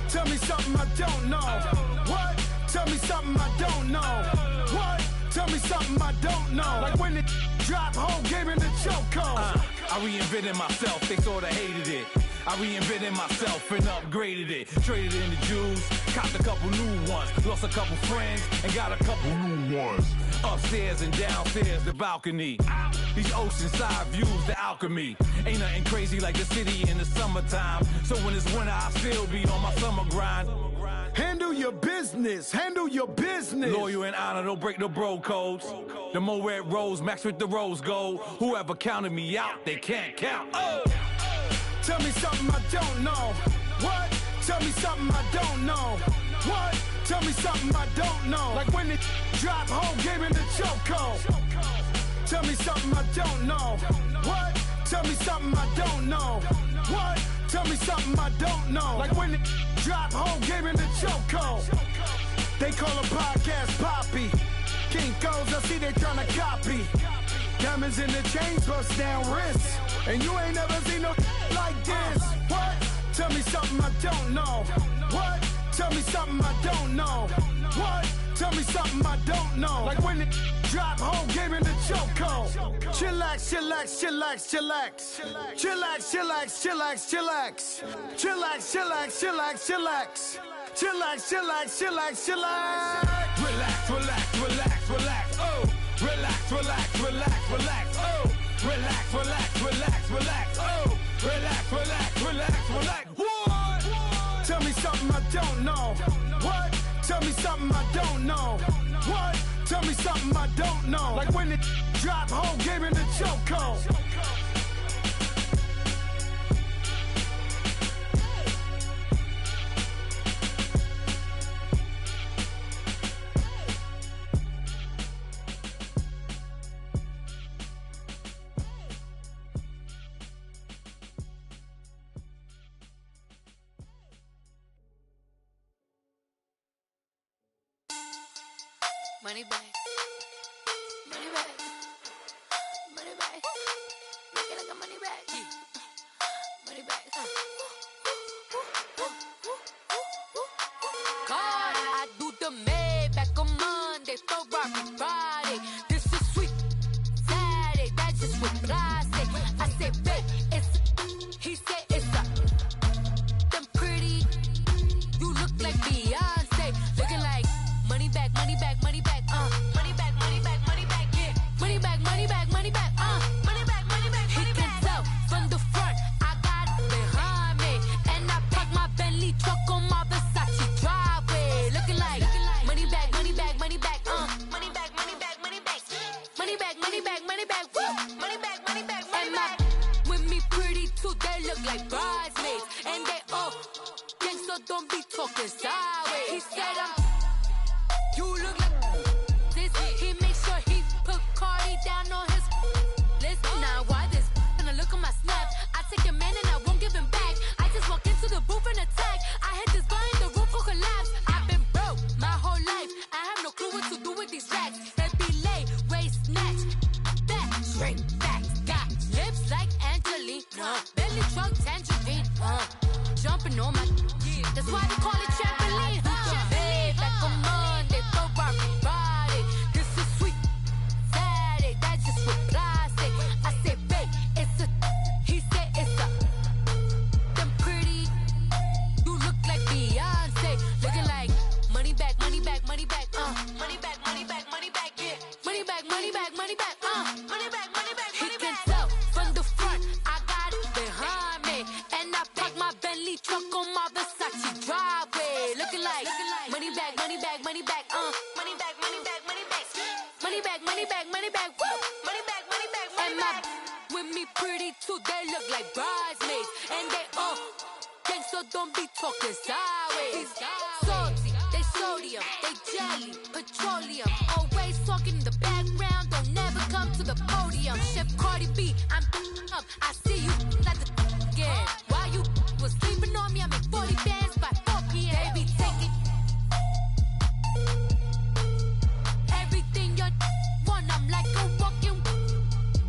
L: Tell me something I don't know. What? Tell me something I don't know. What? Tell me something I don't know. Like when it drop, whole game in the chokehold.
A: I reinvented myself, they sorta hated it. I reinvented myself and upgraded it. Traded in the Jews, copped a couple new ones. Lost a couple friends and got a couple new ones. Upstairs and downstairs, the balcony. These oceanside views, the alchemy. Ain't nothing crazy like the city in the summertime. So when it's winter, I still be on my summer grind.
L: Handle your business. Handle your business.
A: Loyal and honor, don't break the bro codes. The more red rose, max with the rose gold. Whoever counted me out, they can't count. Oh!
L: Tell me something I don't know. What? Tell me something I don't know. What? Tell me something I don't know. Like when it drop whole game in the chokehold. Tell me something I don't know. What? Tell me something I don't know. What? Tell me something I don't know. Like when it drop whole game in the chokehold. They call a podcast Poppy. Kinkos, I see they tryna copy. Diamonds in the chains, bust down wrists. And you ain't never seen no like this. What? Tell me something I don't know. What? Tell me something I don't know. What? Tell me something I don't know. Like when it drop whole game in the chokehold. Chillax, chillax, chillax, chillax. Chillax, chillax, chillax, chillax. Chillax, chillax, chillax, chillax. Chillax, chillax, chillax, chillax.
A: Relax, relax, relax, relax. Oh! Relax, relax, relax, relax. Oh! Relax, relax, relax, relax. Oh! Relax, relax, relax, relax. What?
L: Tell me something I don't know. What? Tell me something I don't know. What? Tell me something I don't know. Like when it drop whole game in the chokehold.
M: Money back, money back, money back. Make it like a money back, money back. God, I do the Maybach on Monday, Ferrari Friday. This is sweet Saturday, that's just what I say. I say, babe, it's he said it's a them pretty. You look like Beyonce, looking like money back, money back, money back. Money back, money back, money back, yeah. Money back, money back, money back, money back, money back, money back. He can tell from the front, I got it behind me. And I park my Bentley truck on my Versace driveway. Looking like money back, money back, money back, money back, money back, money back. Money back, money back, money back, woo. Money back, money back, money back. With me pretty too, they look like bridesmaids. And they all gang, so don't be talking sideways. He said you look like this. He makes sure he put Cardi down on his list. Now why this? Gonna look at my snap. I take a man and I won't give him back. I just walk into the booth and attack. I hit this guy in the roof will collapse. I've been broke my whole life. I have no clue what to do with these racks. Heavy lay, waist snatch, back, straight back. Got lips like Angelina, belly truck tangerine. Jumping on my, that's why they call it trampoline. Back on Monday, Ferrari Friday. This is sweet Saturday, that's just what I say. I say, babe, it's a, he said it's a, them pretty. You look like Beyonce, looking like money back, money back, money back, money back, money back, money back, yeah. Money back, money back, money back, money back, money back, money back. He can tell from the front, I got it behind me, and I park my Bentley truck on my Versace driveway. Looking like money back, money back, money back, money back, money back, money back, money back, money back, money back, woo. Money back, money back, money back. With me pretty too, they look like bridesmaids, and they all gang, so don't be talking sideways. Salty, they sodium, they jelly, petroleum. Always talking in the background, don't never come to the podium. Chef Cardi B, I'm up, I see you like the again. While you was sleeping on me, I make 40 bands by 4 p.m. Baby, take it. Everything you want, I'm like a walking.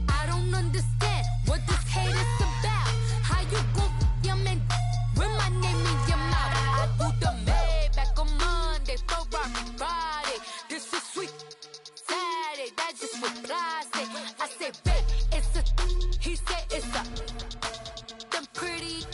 M: I don't understand what this hate is about. How you gon' your man with my name in your mouth? I do the Maybach on Monday, Ferrari Friday. This is sweet Saturday, that's just what I say. I say, babe, it's a, he said it's a, them pretty.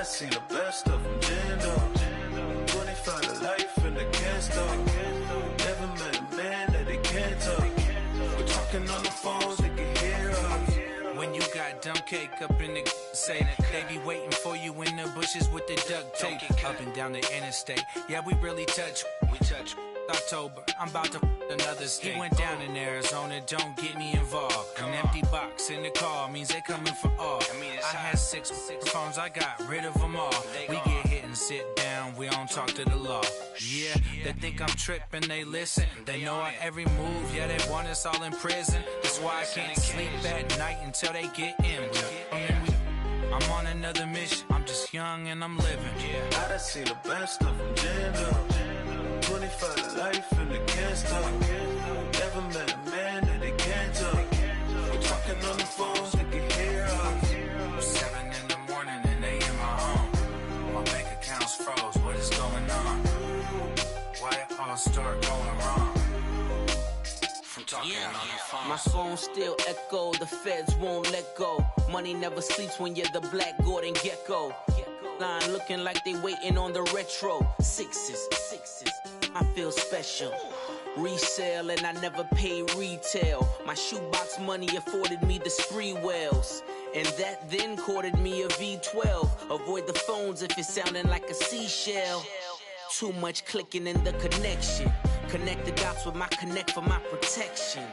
K: done seen the best of them jammed up. 25 to life and they can't stop. Never met a man that they can't talk. We're talking on the phones, they can hear us.
N: When you got dumb cake up in the say that they be waiting for you in the bushes with the duct tape up and down the interstate. Yeah, we really touch. We touch. October, I'm about to another state. He went down in Arizona, don't get me involved. An empty box in the car means they coming for all. I had 6 phones, I got rid of them all. We get hit and sit down, we don't talk to the law. Yeah, they think I'm tripping, they listen. They know our every move, yeah, they want us all in prison. That's why I can't sleep at night until they get in. I'm on another mission, I'm just young and I'm living.
K: I done seen the best of them jammed up. 25 to life and they can't stop. Never met a man that they can't talk. We're talking on the phones, they can hear us.
N: 7 in the morning and they in my home. My bank account's froze, what is going on? Why it all start going wrong? From talking on the phone.
H: My phone still echo, the feds won't let go. Money never sleeps when you're the Black Gordon Gecko. Line looking like they waiting on the retro. Sixes, I feel special. Resale and I never pay retail. My shoebox money afforded me the spree wells. And that then courted me a V12. Avoid the phones if it's sounding like a seashell. Too much clicking in the connection. Connect the dots with my connect for my protection.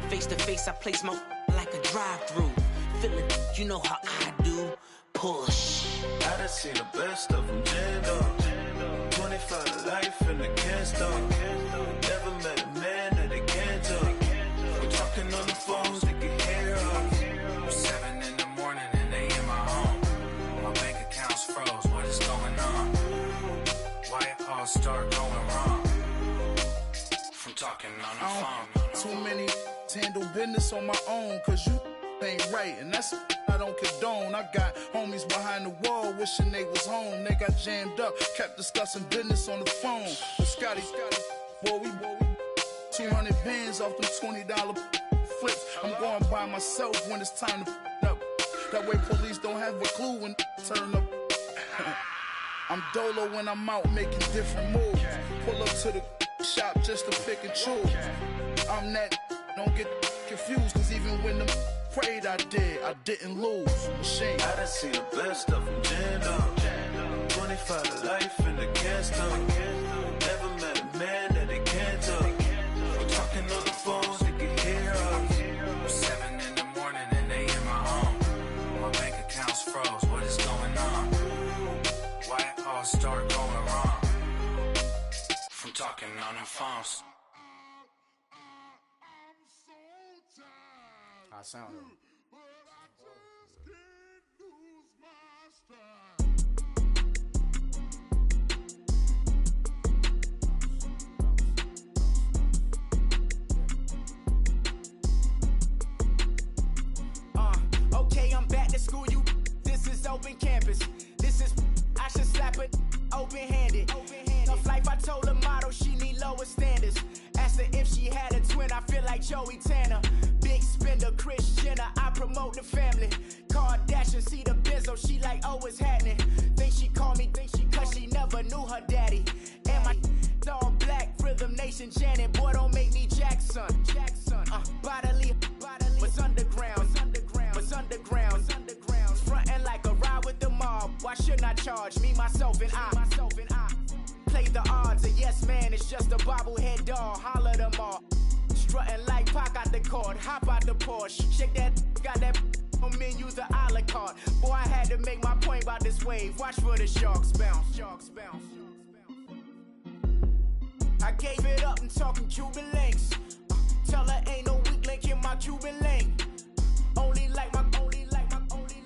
H: Face to face I place my like a drive-through. Feeling, you know how I do. Push.
K: I done seen the best of them jammed up. 25 to life and they can't stop. Never met a man that they can't talk. We're talking on the phones, they can hear us.
N: 7 in the morning and they in my home. My bank account's froze, what is going on? Why it all start going wrong? From talking on the phone.
L: Too many handle business on my own, cause you ain't right, and that's I don't condone. I got homies behind the wall wishing they was home. They got jammed up, kept discussing business on the phone. But Scotty, boy, we 200 bands off them $20 flips. I'm going by myself when it's time to up. That way police don't have a clue when turn up. I'm dolo when I'm out making different moves. Pull up to the shop just to pick and choose. I'm that, don't get confused, cause even when them prayed I didn't lose. Machine.
K: I done seen the best of them jammed up. 25 to life and they can't stop. Never met a man that they can't talk. We're talking on the phones, they can hear us.
N: 7 in the morning and they in my home. My bank account's froze, what is going on? Why it all start going wrong? From talking on the phones.
L: I sound it.
O: Okay, I'm back to school, you. This is open campus. This is, I should slap it open-handed. Tough life, I told her motto, she need lower standards. Asked her if she had a twin, I feel like Joey Tanner. Big spender, Kris Jenner, I promote the family. Kardashian, see the Benzo, she like, oh, what's happening? Think she called me, cause she never knew her daddy. And my all black, Rhythm Nation, Janet, boy, don't make me Jackson. Bodily, what's underground, what's underground, frontin' like a ride with the mob. Why shouldn't I charge me, myself, and I? Play the odds, a yes man, it's just a bobblehead doll, holler them all. Strutting like Pac out the court, hop out the Porsche, shake that, got that on menus, the a la carte. Boy, I had to make my point about this wave, watch for the sharks bounce. I gave it up and talking Cuban links. Tell her ain't no weak link in my Cuban link. Only like my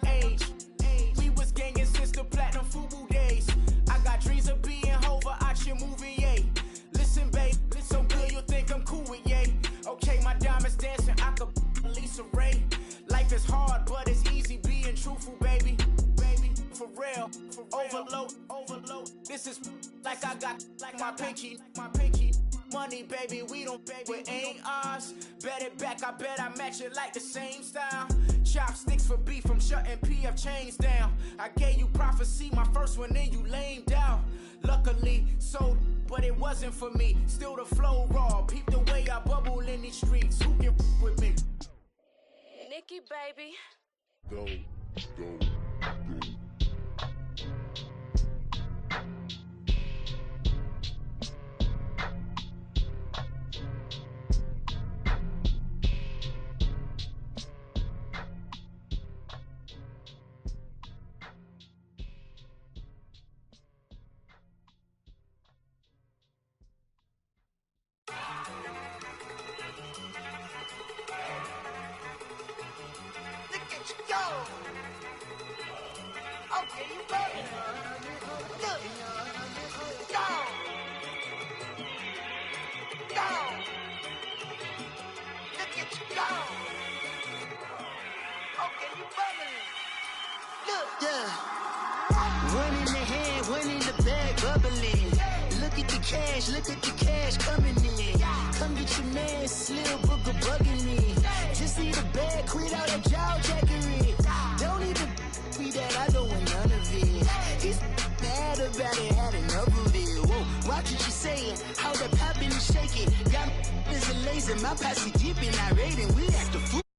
O: age. We was gangin' since the platinum FUBU days. I got dreams of being Hova out your movie, yay. Listen, babe, so good you think I'm cool with yay. Okay, my diamonds dancing, I could Lisa Ray. Life is hard, but it's easy being truthful, baby. For real, overload. This is like I got like my pinky. Money, baby, we don't pay, it ain't ours. Bet it back, I bet I match it like the same style. Chopsticks for beef from shutting PF chains down. I gave you prophecy, my first one, then you lame down. Luckily, sold, but it wasn't for me. Still the flow raw, peep the way I bubble in these streets. Who can with me?
M: Nikki, baby.
E: Go.
J: Okay, you better. Look. Down. Down. Look at you go. Okay, you bubbling. Look.
P: Yeah. One in the hand, one in the bag, bubbling. Look at the cash coming in. Come get your man, Slim Booker bugging me. Just need a bag, quit out that jaw jackery. Don't even be that, I don't want none of it. He's mad about it, had enough of it. Whoa, watch what you saying, how that poppin' and shaking. Got is a laser, my posse deep and I raiding. We act the fool.